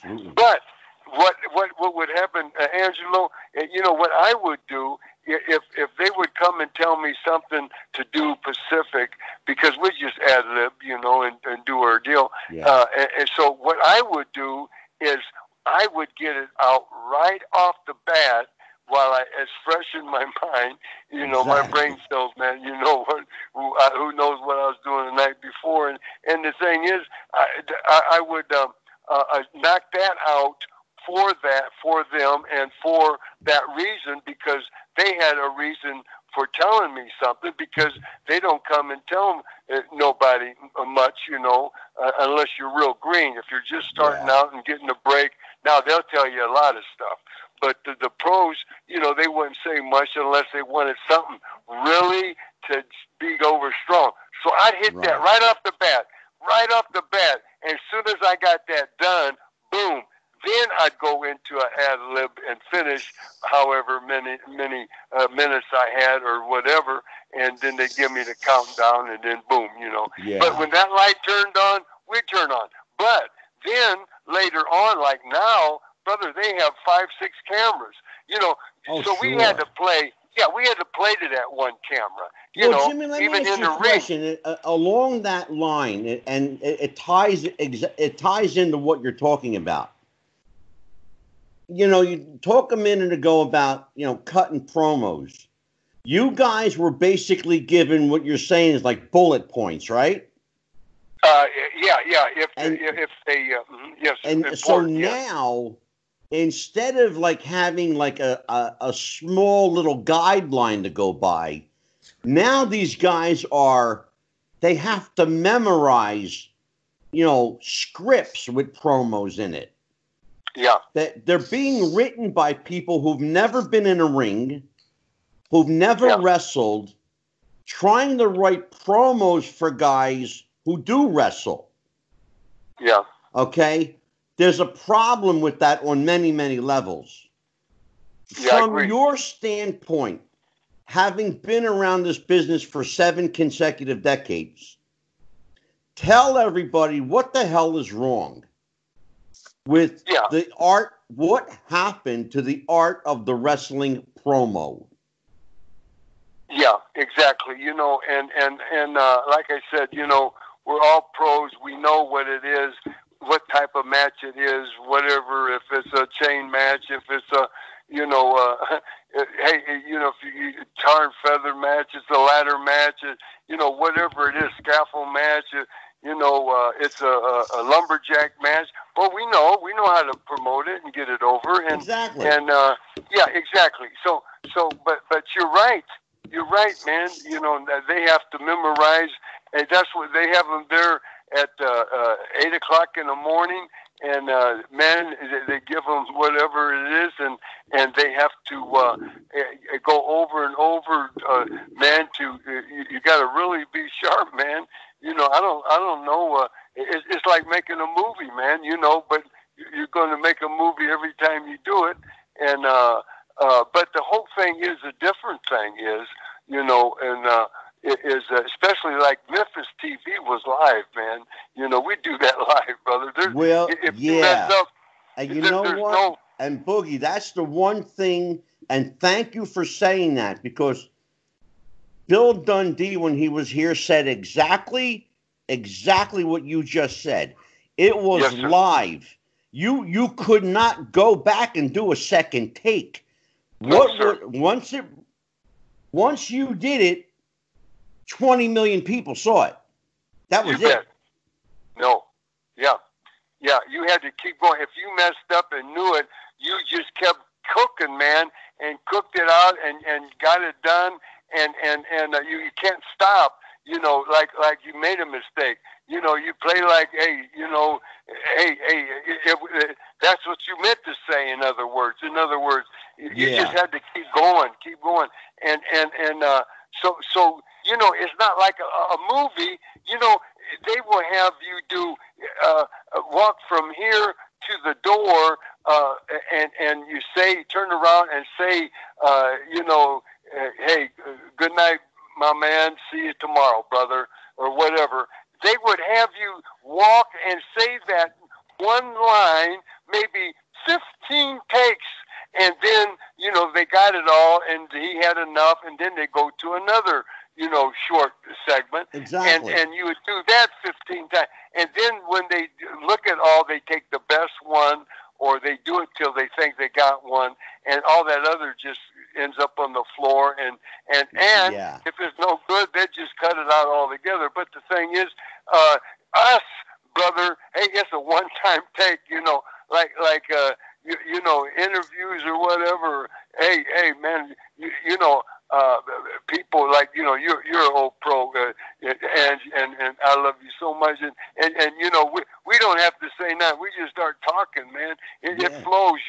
what would happen, Angelo, what I would do, if they would come and tell me something to do Pacific, because we just ad lib, and do our deal. Yeah. And so what I would do is I would get it out right off the bat while it's fresh in my mind. Exactly. My brain cells, man. Who knows what I was doing the night before? And the thing is, I would knock that out for them, and for that reason, because they had a reason for telling me something, because they don't come and tell nobody much, unless you're real green. If you're just starting out and getting a break, now they'll tell you a lot of stuff. But the pros, they wouldn't say much unless they wanted something really to be over strong. So I'd hit that right off the bat. And as soon as I got that done, boom, then I'd go into an ad lib and finish however many minutes I had or whatever, and then they give me the countdown, and then boom, Yeah. But when that light turned on, we turn on. But then later on, like now, brother, they have 5-6 cameras, Oh, so sure. we had to play. Yeah, we had to play to that one camera, Well, Jimmy, let me ask you a question. Along that line, and it ties into what you're talking about. You talk a minute ago about, cutting promos. You guys were basically given what you're saying is like bullet points, right? Yeah. If they, yes. And so now, instead of like having like a small little guideline to go by, now these guys they have to memorize, scripts with promos in it. Yeah. That they're being written by people who've never been in a ring, who've never wrestled, trying to write promos for guys who do wrestle. Yeah. Okay? There's a problem with that on many, many levels. Yeah, From your standpoint, having been around this business for 7 consecutive decades, tell everybody what the hell is wrong with the art. What happened to the art of the wrestling promo? Yeah, exactly. And like I said, we're all pros. We know what it is, what type of match it is, whatever. If it's a chain match, if it's a, if you tar and feather match, it's a ladder match, whatever it is, scaffold match, it's a lumberjack match. Well, we know how to promote it and get it over. And, exactly. And yeah, exactly. So, but you're right. You're right, man. They have to memorize, and that's what they have them there at 8 o'clock in the morning. And man, they give them whatever it is, and they have to go over and over. Man, you got to really be sharp, man. I don't know. It's like making a movie, man. But you're going to make a movie every time you do it, and but the whole thing is a different thing is, it is especially like Memphis TV was live, man. We do that live, brother. If you mess up, and you know what? And Boogie, that's the one thing. And thank you for saying that, because Bill Dundee, when he was here, said exactly what you just said. It was live. You could not go back and do a second take. Once you did it, 20 million people saw it. That was it. No. Yeah. You had to keep going. If you messed up and knew it, you just kept cooking, man, and cooked it out and got it done. And you can't stop. Like you made a mistake. You play like, hey, that's what you meant to say. In other words, you just had to keep going, and so it's not like a movie. They will have you do walk from here to the door, and you turn around and say, hey, good night, my man. See you tomorrow, brother, or whatever. They would have you walk and say that one line, maybe 15 takes, and then, they got it all, and he had enough, and then they go to another, short segment. Exactly. And you would do that 15 times. And then when they look at all, they take the best one, or they do it till they think they got one, and all that other just ends up on the floor, and if it's no good, they just cut it out altogether. But the thing is, us, brother, hey, it's a one-time take, like interviews or whatever. Hey, man, people like, you're an old pro, and I love you so much, and we don't have to say nothing. We just start talking, man. It flows,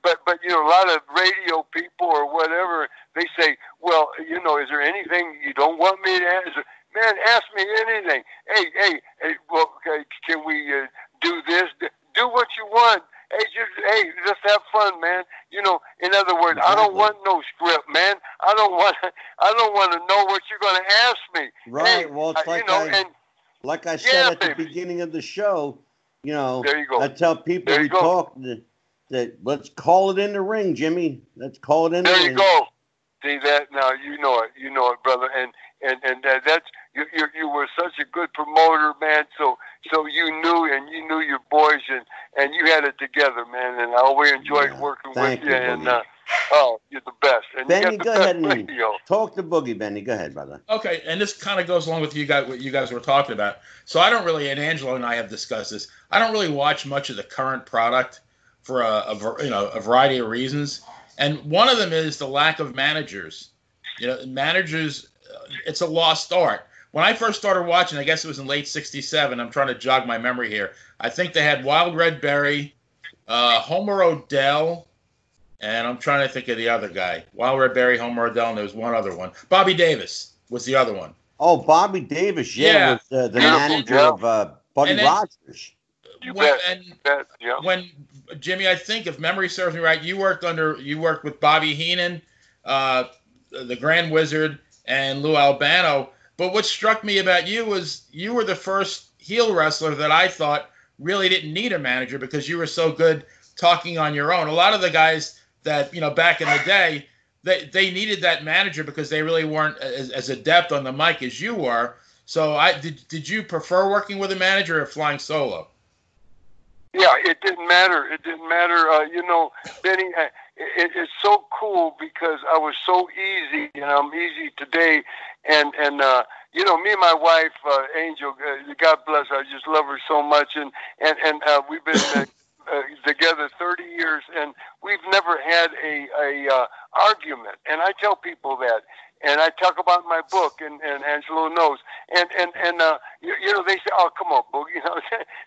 but a lot of radio people or whatever, they say, well, is there anything you don't want me to answer? Man, ask me anything. Hey, well, can we do this? Do what you want. Hey, just have fun, man. In other words, I don't want no script, man. I don't want to know what you're going to ask me. Right. Hey, well, it's like I said at the beginning of the show. There you go. I tell people we talk that let's call it in the ring, Jimmy. Let's call it in the ring. There you go. See that? Now you know it, brother. And that's you were such a good promoter, man. So you knew your boys, and you had it together, man. And I always enjoyed working with you. And you're the best. And Benny, you got go the best ahead and radio. talk to Boogie, Benny. Go ahead, brother. Okay, and this kind of goes along with what you guys were talking about. So I don't really, and Angelo and I have discussed this. I don't really watch much of the current product for a variety of reasons, and one of them is the lack of managers. Managers, it's a lost art. When I first started watching, I guess it was in late '67. I'm trying to jog my memory here. I think they had Wild Red Berry, Homer Odell, and I'm trying to think of the other guy. Wild Red Berry, Homer Odell, and there was one other one. Bobby Davis was the other one. Oh, Bobby Davis, was the manager of Buddy Rogers. When Jimmy, I think if memory serves me right, you worked with Bobby Heenan, the Grand Wizard, and Lou Albano. But what struck me about you was you were the first heel wrestler that I thought really didn't need a manager because you were so good talking on your own. A lot of the guys that, back in the day, they needed that manager because they really weren't as adept on the mic as you were. So did you prefer working with a manager or flying solo? Yeah, it didn't matter. Benny, it's so cool because I was so easy, and I'm easy today. And me and my wife, Angel, God bless her, I just love her so much. And we've been together 30 years, and we've never had a argument. And I tell people that. And I talk about my book, and Angelo knows. And they say, "Oh, come on, Boogie,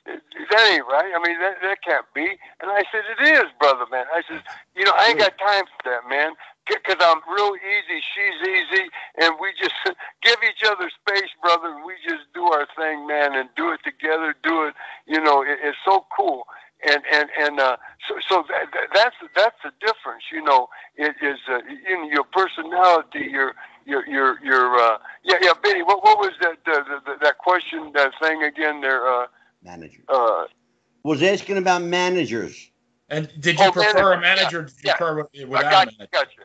that ain't right. I mean, that can't be." And I said, "It is, brother, man." I said, I ain't got time for that, man, because I'm real easy, she's easy, and we just give each other space, brother, and we just do our thing, man, and do it together, it's so cool. So that's the difference, It is your personality, your Benny. What was that question, that thing again there? Manager. Was asking about managers. And did you prefer a manager? Did you prefer without a manager? Gotcha.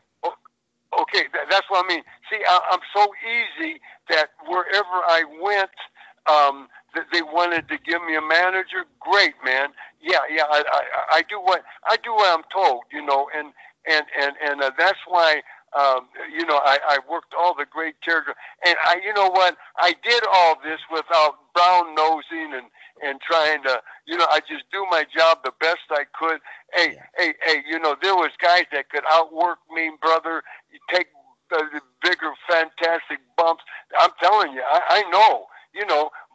Okay, that's what I mean. See, I'm so easy that wherever I went, that they wanted to give me a manager. Great, man. Yeah. I do what I'm told, and that's why, I worked all the great characters, and I did all this without brown nosing and trying to, I just do my job the best I could. Hey, there was guys that could outwork me, brother. You take the bigger, fantastic bumps. I'm telling you, I know,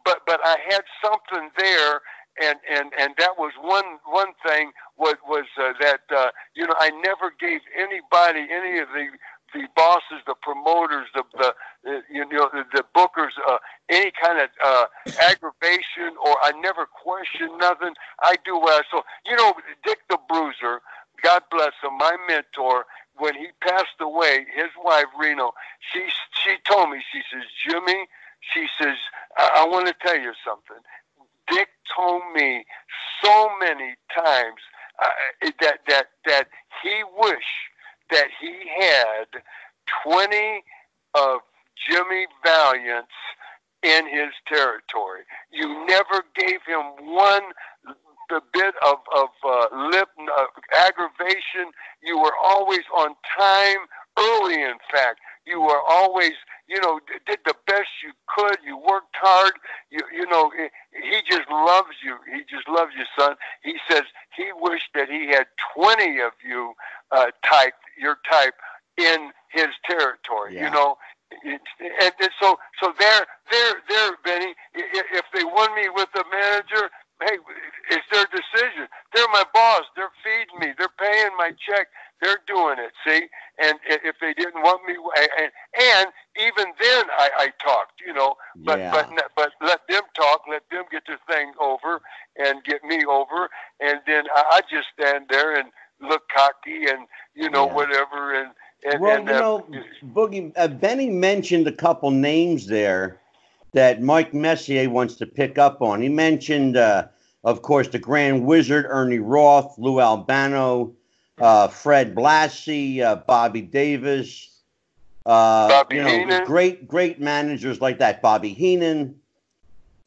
but I had something there, and that was one thing was that I never gave anybody, any of the bosses, the promoters, the bookers, any kind of aggravation, or I never questioned nothing. I do what I saw. Dick the Bruiser, God bless him, my mentor. When he passed away, his wife Reno, she told me, she says, "Jimmy," she says, I want to tell you something. Dick told me so many times that he wished that he had 20 of Jimmy Valiants in his territory. You never gave him one bit of lip aggravation. You were always on time, early in fact. You were always, did the best you could. You worked hard. He just loves you. He just loves you, son. He says he wished that he had 20 of you your type in his territory. Yeah. And so there, Benny. If they want me with the manager, hey, it's their decision. They're my boss. They're feeding me. They're paying my check. They're doing it, see? And if they didn't want me, and even then I talked, but let them talk, let them get their thing over and get me over, and then I just stand there and look cocky and, whatever. And Boogie, Benny mentioned a couple names there that Mike Messier wants to pick up on. He mentioned, of course, the Grand Wizard, Ernie Roth, Lou Albano, Fred Blassie, Bobby Davis, Bobby You know, Heenan. great managers like that. Bobby Heenan.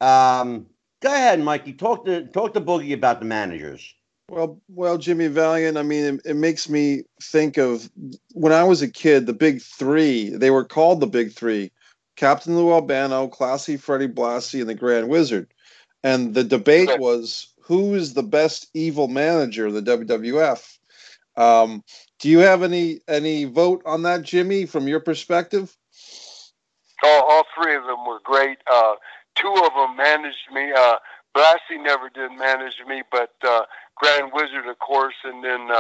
Go ahead, Mikey. Talk to Boogie about the managers. Well, Jimmy Valiant. I mean, it makes me think of when I was a kid. The Big Three. They were called the Big Three: Captain Lou Albano, Classy Freddie Blassie, and the Grand Wizard. And the debate was who is the best evil manager of the WWF. Do you have any vote on that, Jimmy, from your perspective? All three of them were great. Two of them managed me. Blassie never did manage me, but Grand Wizard, of course, and then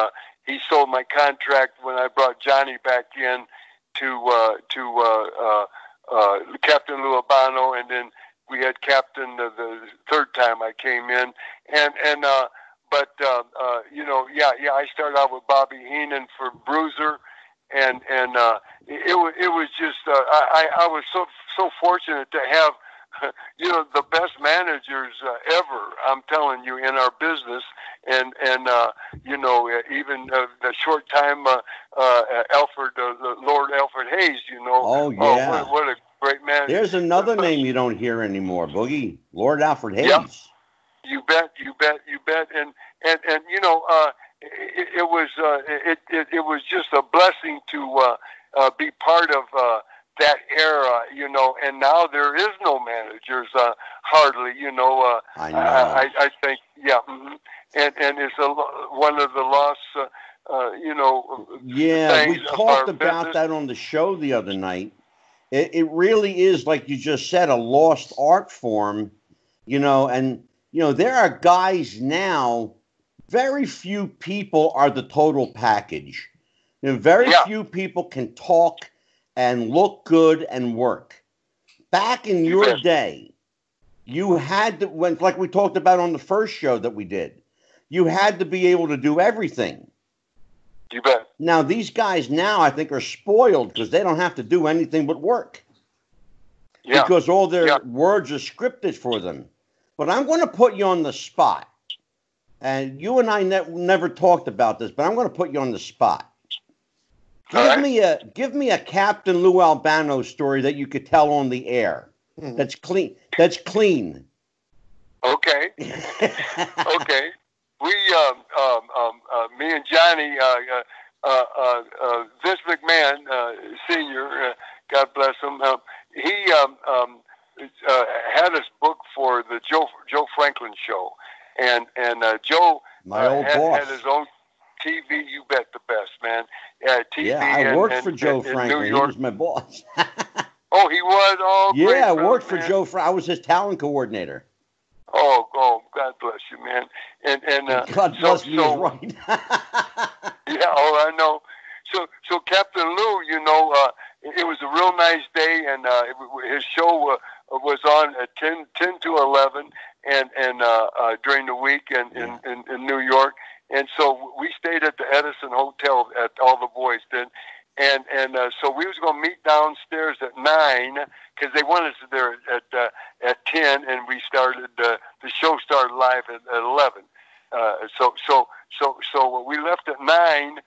he sold my contract when I brought Johnny back in to Captain Lou Albano, and then we had Captain the third time I came in, I started out with Bobby Heenan for Bruiser, and it was just I was so fortunate to have the best managers ever. I'm telling you, in our business, and even the short time Alfred, Lord Alfred Hayes. Oh yeah. Oh, what a great manager. There's another name you don't hear anymore, Boogie. Lord Alfred Hayes. Yep. You bet, and it was just a blessing to be part of that era, and now there is no managers hardly, I know. I think, yeah, mm-hmm. and it's one of the lost, Yeah, we things of talked our about business. that on the show the other night. It really is, like you just said, a lost art form, and there are guys now. Very few people are the total package. Very few people can talk and look good and work. Back in your day, you had to, like we talked about on the first show that we did, you had to be able to do everything. You bet. Now, these guys now, I think, are spoiled because they don't have to do anything but work. Yeah. Because all their words are scripted for them. But I'm going to put you on the spot. And you and I never talked about this, but I'm going to put you on the spot. Give me a Captain Lou Albano story that you could tell on the air. Mm-hmm. That's clean. Okay. Okay. We, me and Johnny, Vince McMahon, Senior, God bless him. He had us booked for the Joe Franklin show, and Joe had his own TV. You bet the best, man. TV. Yeah, I worked for Joe Franklin. He was my boss. Oh, he was? Oh, yeah, great, I worked for Joe Franklin. I was his talent coordinator. Oh, God bless you, man. And God bless me is right. Yeah, I know. So Captain Lou, it was a real nice day, and his show was on at 10 to 11, and during the week in New York. And so we stayed at the Edison Hotel, at all the boys did. And so we was going to meet downstairs at 9 because they wanted us there at 10, and we started the show started live at 11. So we left at 9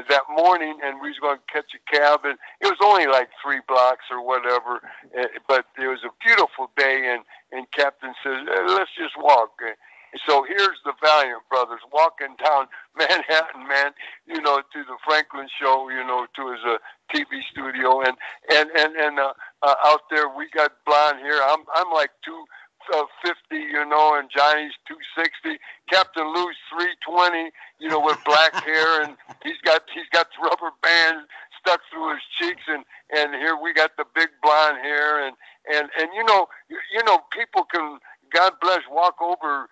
that morning, and we was going to catch a cab, and it was only like 3 blocks or whatever, but it was a beautiful day, and Captain says, let's just walk. So here's the Valiant brothers walking down Manhattan, man, to the Franklin show, to his TV studio, and out there we got blonde hair. I'm like 250, and Johnny's 260. Captain Lou's 320, with black hair, and he's got rubber bands stuck through his cheeks, and here we got the big blonde hair, and people can, God bless, walk over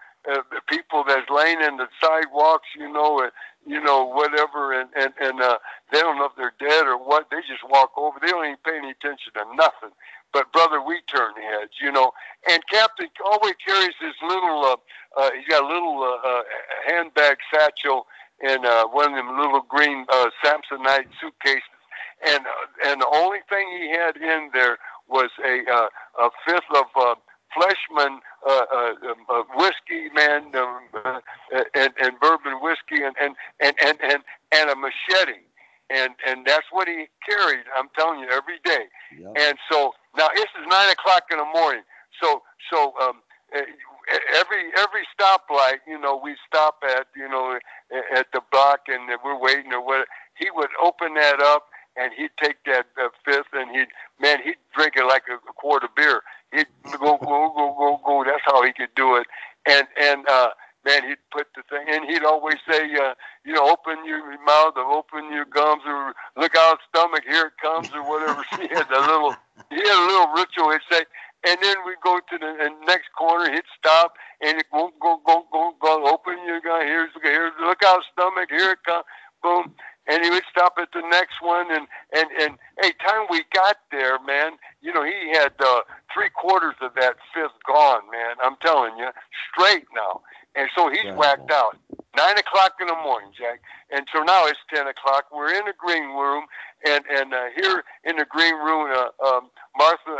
people that's laying in the sidewalks, whatever, and they don't know if they're dead or what. They just walk over. They don't even pay any attention to nothing. But brother, we turn heads, And Captain always carries his little. He's got a little handbag satchel and one of them little green Samsonite suitcases, and the only thing he had in there was a fifth of Fleshman whiskey, man, and bourbon whiskey, and a machete. and that's what he carried. I'm telling you, every day. Yep. And so now this is 9 o'clock in the morning. So every stoplight, we stop at, at the block, and we're waiting or what. He would open that up, and he'd take that fifth, and he'd drink it like a quart of beer. He'd go. That's how he could do it. And man, he'd put the thing, and he'd always say, open your mouth or open your gums or look out stomach, here it comes or whatever. He had a little ritual. He'd say, and then we go to the next corner. He'd stop and it go. Open your gun. Here's look out stomach. Here it comes. Boom. And he would stop at the next one. And hey, time we got there, man, he had 3/4 of that fifth gone, man. I'm telling you, straight now. And so he's whacked out. 9 o'clock in the morning, Jack. And so now it's 10 o'clock. We're in the green room, and here in the green room, Martha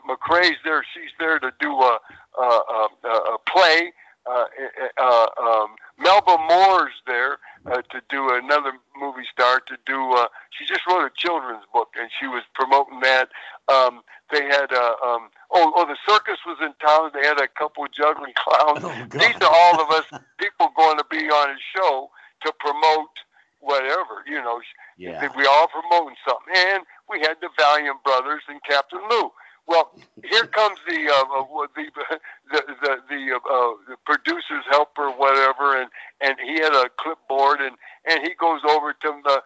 McRae's there. She's there to do a play. Melba Moore's there to do another movie star to do. She just wrote a children's book, and she was promoting that. They had the circus was in town. They had a couple of juggling clowns. These are all of us people going to be on his show to promote whatever, Yeah. We all promoting something, and we had the Valiant brothers and Captain Lou. Well, here comes the producer's helper, whatever, and he had a clipboard, and he goes over to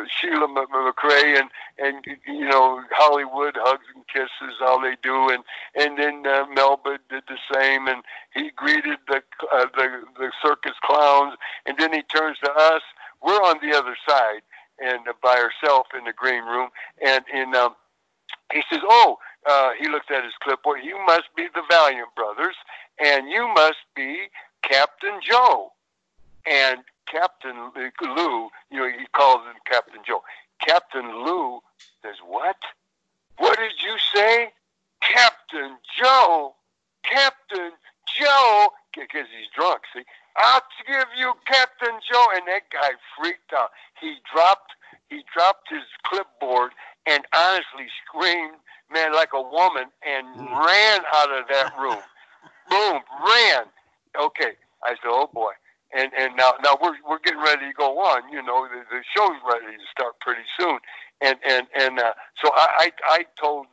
Sheila McRae and Hollywood, hugs and kisses, all they do, and then Melba did the same, and he greeted the circus clowns, and then he turns to us. We're on the other side, and by ourselves in the green room, and he says, he looked at his clipboard, you must be the Valiant brothers, and you must be Captain Joe. And Captain Lou, he calls him Captain Joe. Captain Lou says, what? What did you say? Captain Joe? Captain Joe? Because he's drunk, see? I'll give you Captain Joe. And that guy freaked out. He dropped his clipboard and honestly screamed, man, like a woman, and ran out of that room. Boom, ran. Okay, I said, oh boy, and now we're getting ready to go on. The show's ready to start pretty soon, and so I told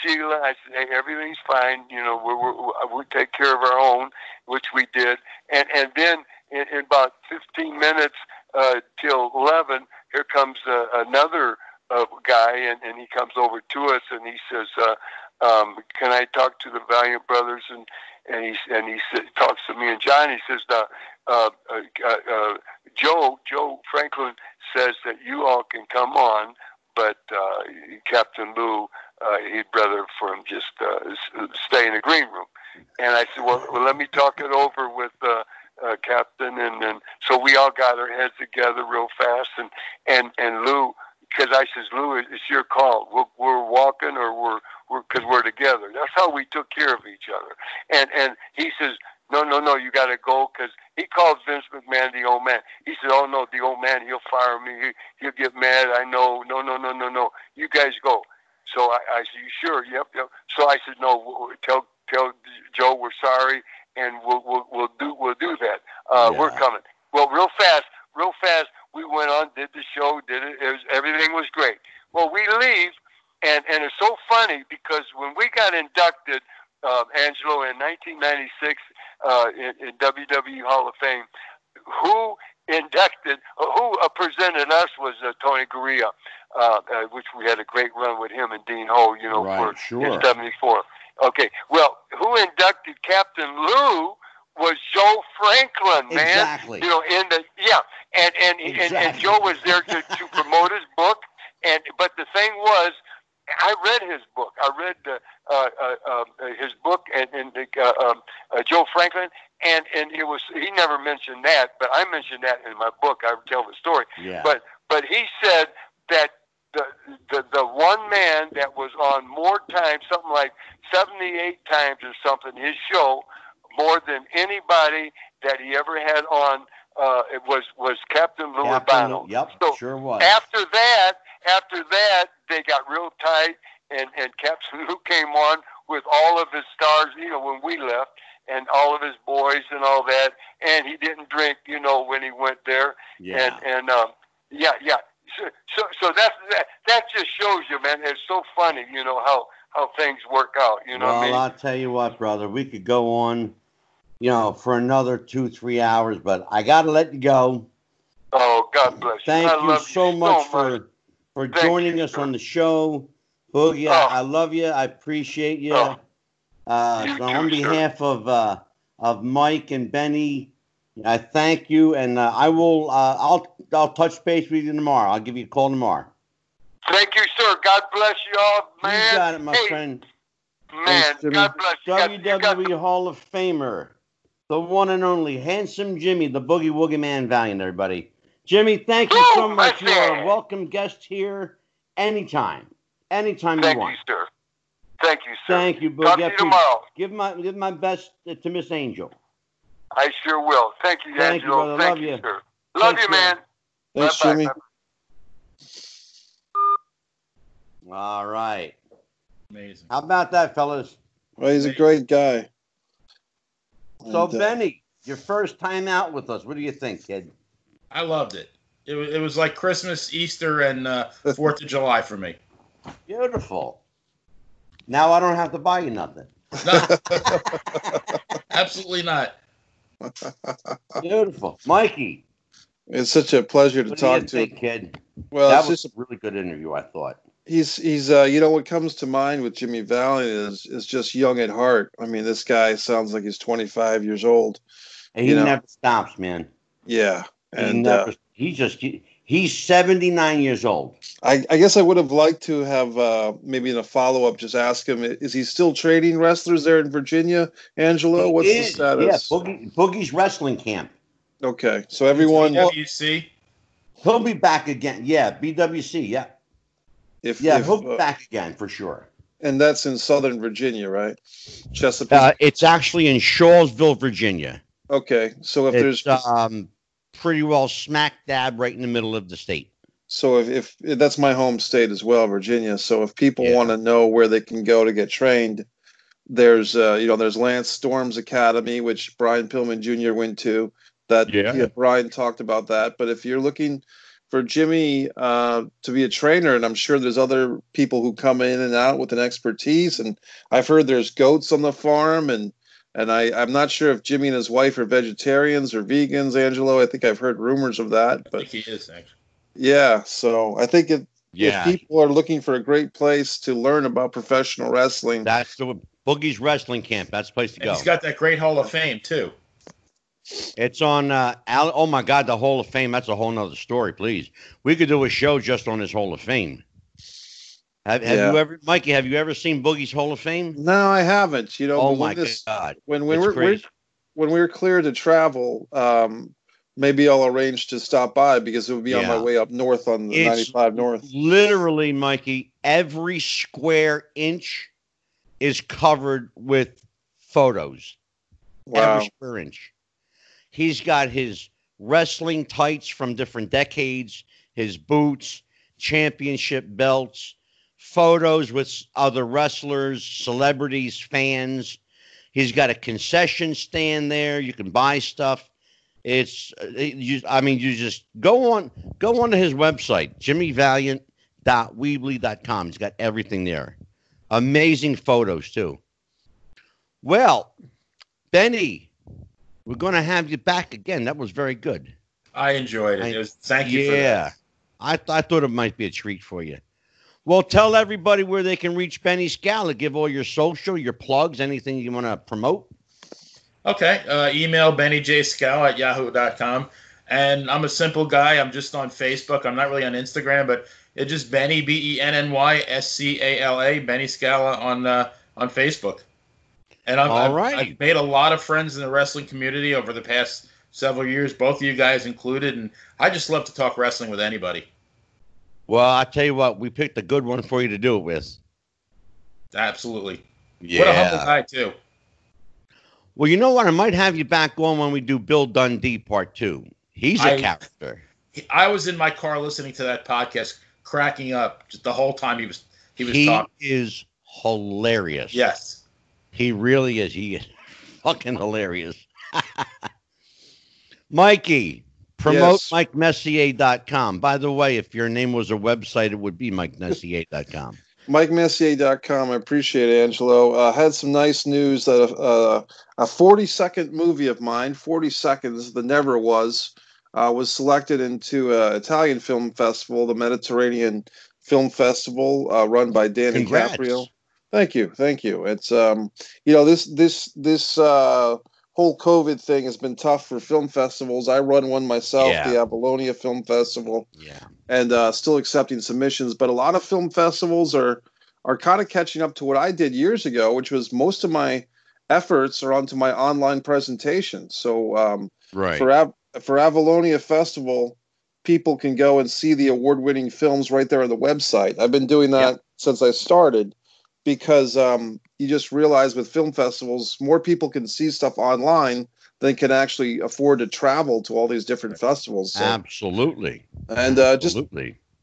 Sheila, I said, hey, everything's fine. We take care of our own, which we did, and then in about 15 minutes till 11, here comes another guy, and he comes over to us, and he says, can I talk to the Valiant brothers? And he talks to me and John. He says, Joe Franklin says that you all can come on, but Captain Lou, he'd rather for him just stay in the green room. And I said, well, let me talk it over with Captain, and so we all got our heads together real fast, and Lou. Because I says, Lou, it's your call. We're walking, or because we're together. That's how we took care of each other. And he says, no, you got to go, because he calls Vince McMahon the old man. He said, oh no, the old man, he'll fire me. He'll get mad. I know. No. You guys go. So I said, you sure? Yep. So I said, no. Tell Joe we're sorry, and we'll do that. We're coming. Well, real fast. We went on, did the show, everything was great. Well, we leave, and it's so funny because when we got inducted, Angelo, in 1996 in WWE Hall of Fame, who presented us was Tony Gurria, which we had a great run with him and Dean Ho, in 74. Okay, well, who inducted Captain Lou was Joe Franklin, man. Exactly. And Joe was there to promote his book. But the thing was, I read his book. I read his book and Joe Franklin, and it was, he never mentioned that, but I mentioned that in my book. I tell the story. Yeah. But he said that the one man that was on more times, something like 78 times or something, his show, more than anybody that he ever had on it was Captain Lou Albano. Yep, so sure was. After that, they got real tight, and Captain Lou came on with all of his stars, when we left, and all of his boys and all that, and he didn't drink, when he went there. Yeah. Yeah. So that just shows you, man. It's so funny, how things work out. You know what I mean? Well, I'll tell you what, brother. We could go on, for another 2-3 hours, but I got to let you go. Oh, God bless you. Thank you so much for joining us on the show. Boogie, I love you. I appreciate you. So on behalf of Mike and Benny, I thank you, and I'll touch base with you tomorrow. I'll give you a call tomorrow. Thank you, sir. God bless you all, man. You got it, my friend. Man, God bless you. WWE Hall of Famer, the one and only Handsome Jimmy, the Boogie Woogie Man Valiant, everybody. Jimmy, thank you so much. You are a welcome guest here anytime. Anytime you want. Thank you, sir. Thank you, Boogie. Talk to you tomorrow. Give my best to Miss Angel. I sure will. Thank you, Thank Angelo. you, brother. Thank you, sir. Love you, man. Thanks, Jimmy. All right. Amazing. How about that, fellas? Well, he's a great guy. So, Benny, your first time out with us. What do you think, kid? I loved it. It was like Christmas, Easter, and 4th of July for me. Beautiful. Now I don't have to buy you nothing. No. Absolutely not. Beautiful. Mikey. It's such a pleasure to talk to think, kid? Well, that was a really good interview, I thought. He's what comes to mind with Jimmy Valiant is just young at heart. I mean, this guy sounds like he's 25 years old. And he never stops, man. Yeah. And he's 79 years old. I guess I would have liked to have maybe in a follow-up just ask him, is he still training wrestlers there in Virginia, Angelo? What's the status? Yeah, Boogie's wrestling camp. Okay, so everyone... BWC? He'll be back again. Yeah, BWC, yeah. He'll be back again for sure. And that's in Southern Virginia, right? Chesapeake? It's actually in Shawsville, Virginia. Okay, so if there's... pretty well smack dab right in the middle of the state. So if that's my home state as well, Virginia. So if people want to know where they can go to get trained, there's Lance Storm's Academy, which Brian Pillman Jr. went to. Brian talked about that. But if you're looking for Jimmy to be a trainer, and I'm sure there's other people who come in and out with an expertise, and I've heard there's goats on the farm, and I'm not sure if Jimmy and his wife are vegetarians or vegans, Angelo. I think I've heard rumors of that. But I think he is, actually. Yeah, so I think if people are looking for a great place to learn about professional wrestling, that's the Boogie's Wrestling Camp. That's the place to go. He's got that great Hall of Fame, too. It's on, oh my God, the Hall of Fame. That's a whole nother story, please. We could do a show just on his Hall of Fame. Have you ever, Mikey, have you ever seen Boogie's Hall of Fame? No, I haven't. Oh my God. When we're clear to travel, maybe I'll arrange to stop by because it would be on my way up north on the 95 North. Literally, Mikey, every square inch is covered with photos. Wow. Every square inch. He's got his wrestling tights from different decades, his boots, championship belts, photos with other wrestlers, celebrities, fans. He's got a concession stand there. You can buy stuff. You just go on to his website, jimmyvaliant.weebly.com. He's got everything there. Amazing photos too. Well, Benny, we're going to have you back again. That was very good. I enjoyed it. Thank you for that. Yeah, I thought it might be a treat for you. Well, tell everybody where they can reach Benny Scala. Give all your social, your plugs, anything you want to promote. Okay. Email BennyJScala@yahoo.com. And I'm a simple guy. I'm just on Facebook. I'm not really on Instagram, but it's just Benny, BennyScala, Benny Scala on Facebook. And I've made a lot of friends in the wrestling community over the past several years, both of you guys included, and I just love to talk wrestling with anybody. Well, I tell you what, we picked a good one for you to do it with. Absolutely. Yeah. What a humble guy, too. Well, you know what? I might have you back on when we do Bill Dundee Part 2. He's a character. I was in my car listening to that podcast, cracking up just the whole time he was talking. He is hilarious. Yes. He really is. He is fucking hilarious. Mikey, promote MikeMessier.com. By the way, if your name was a website, it would be MikeMessier.com. MikeMessier.com. I appreciate it, Angelo. Had some nice news that a 40-second movie of mine, 40 Seconds, The Never Was selected into an Italian film festival, the Mediterranean Film Festival, run by Danny Caprio. Thank you. It's this whole COVID thing has been tough for film festivals. I run one myself, the Apollonia Film Festival, and still accepting submissions. But a lot of film festivals are kind of catching up to what I did years ago, which was most of my efforts are onto my online presentation. So for Apollonia Festival, people can go and see the award-winning films right there on the website. I've been doing that since I started, because you just realize with film festivals, more people can see stuff online than can actually afford to travel to all these different festivals. So. Absolutely. And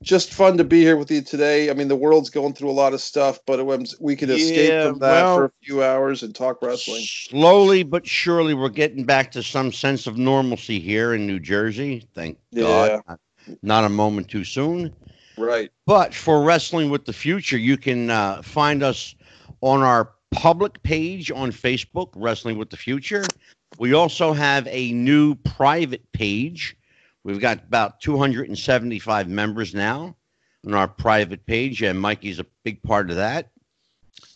just fun to be here with you today. I mean, the world's going through a lot of stuff, but we could escape from that for a few hours and talk wrestling. Slowly but surely, we're getting back to some sense of normalcy here in New Jersey. Thank God. Not a moment too soon. Right. But for Wrestling with the Future, you can find us on our public page on Facebook, Wrestling with the Future. We also have a new private page. We've got about 275 members now on our private page, and Mikey's a big part of that.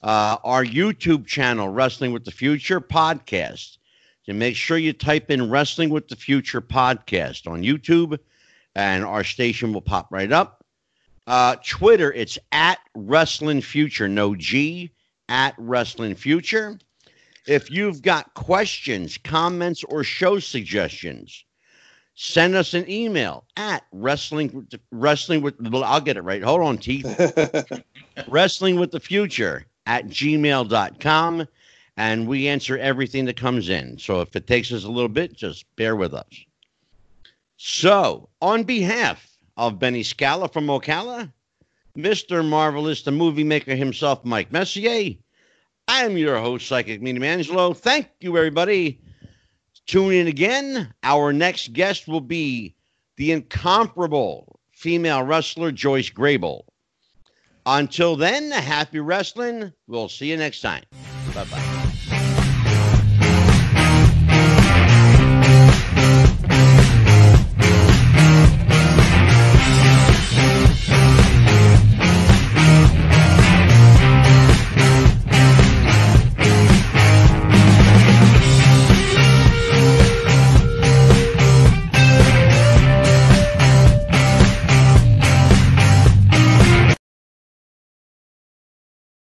Our YouTube channel, Wrestling with the Future Podcast. So make sure you type in Wrestling with the Future Podcast on YouTube, and our station will pop right up. Twitter, it's at Wrestling Future, no G, at Wrestling Future. If you've got questions, comments, or show suggestions, send us an email at wrestling with, I'll get it right. Hold on, Teeth. wrestlingwiththefuture@gmail.com, and we answer everything that comes in. So if it takes us a little bit, just bear with us. So on behalf of Benny Scala from Ocala, Mr. Marvelous, the movie maker himself, Mike Messier, I am your host, Psychic Medium Angelo. Thank you, everybody. Tune in again. Our next guest will be the incomparable female wrestler, Joyce Grable. Until then, happy wrestling. We'll see you next time. Bye-bye.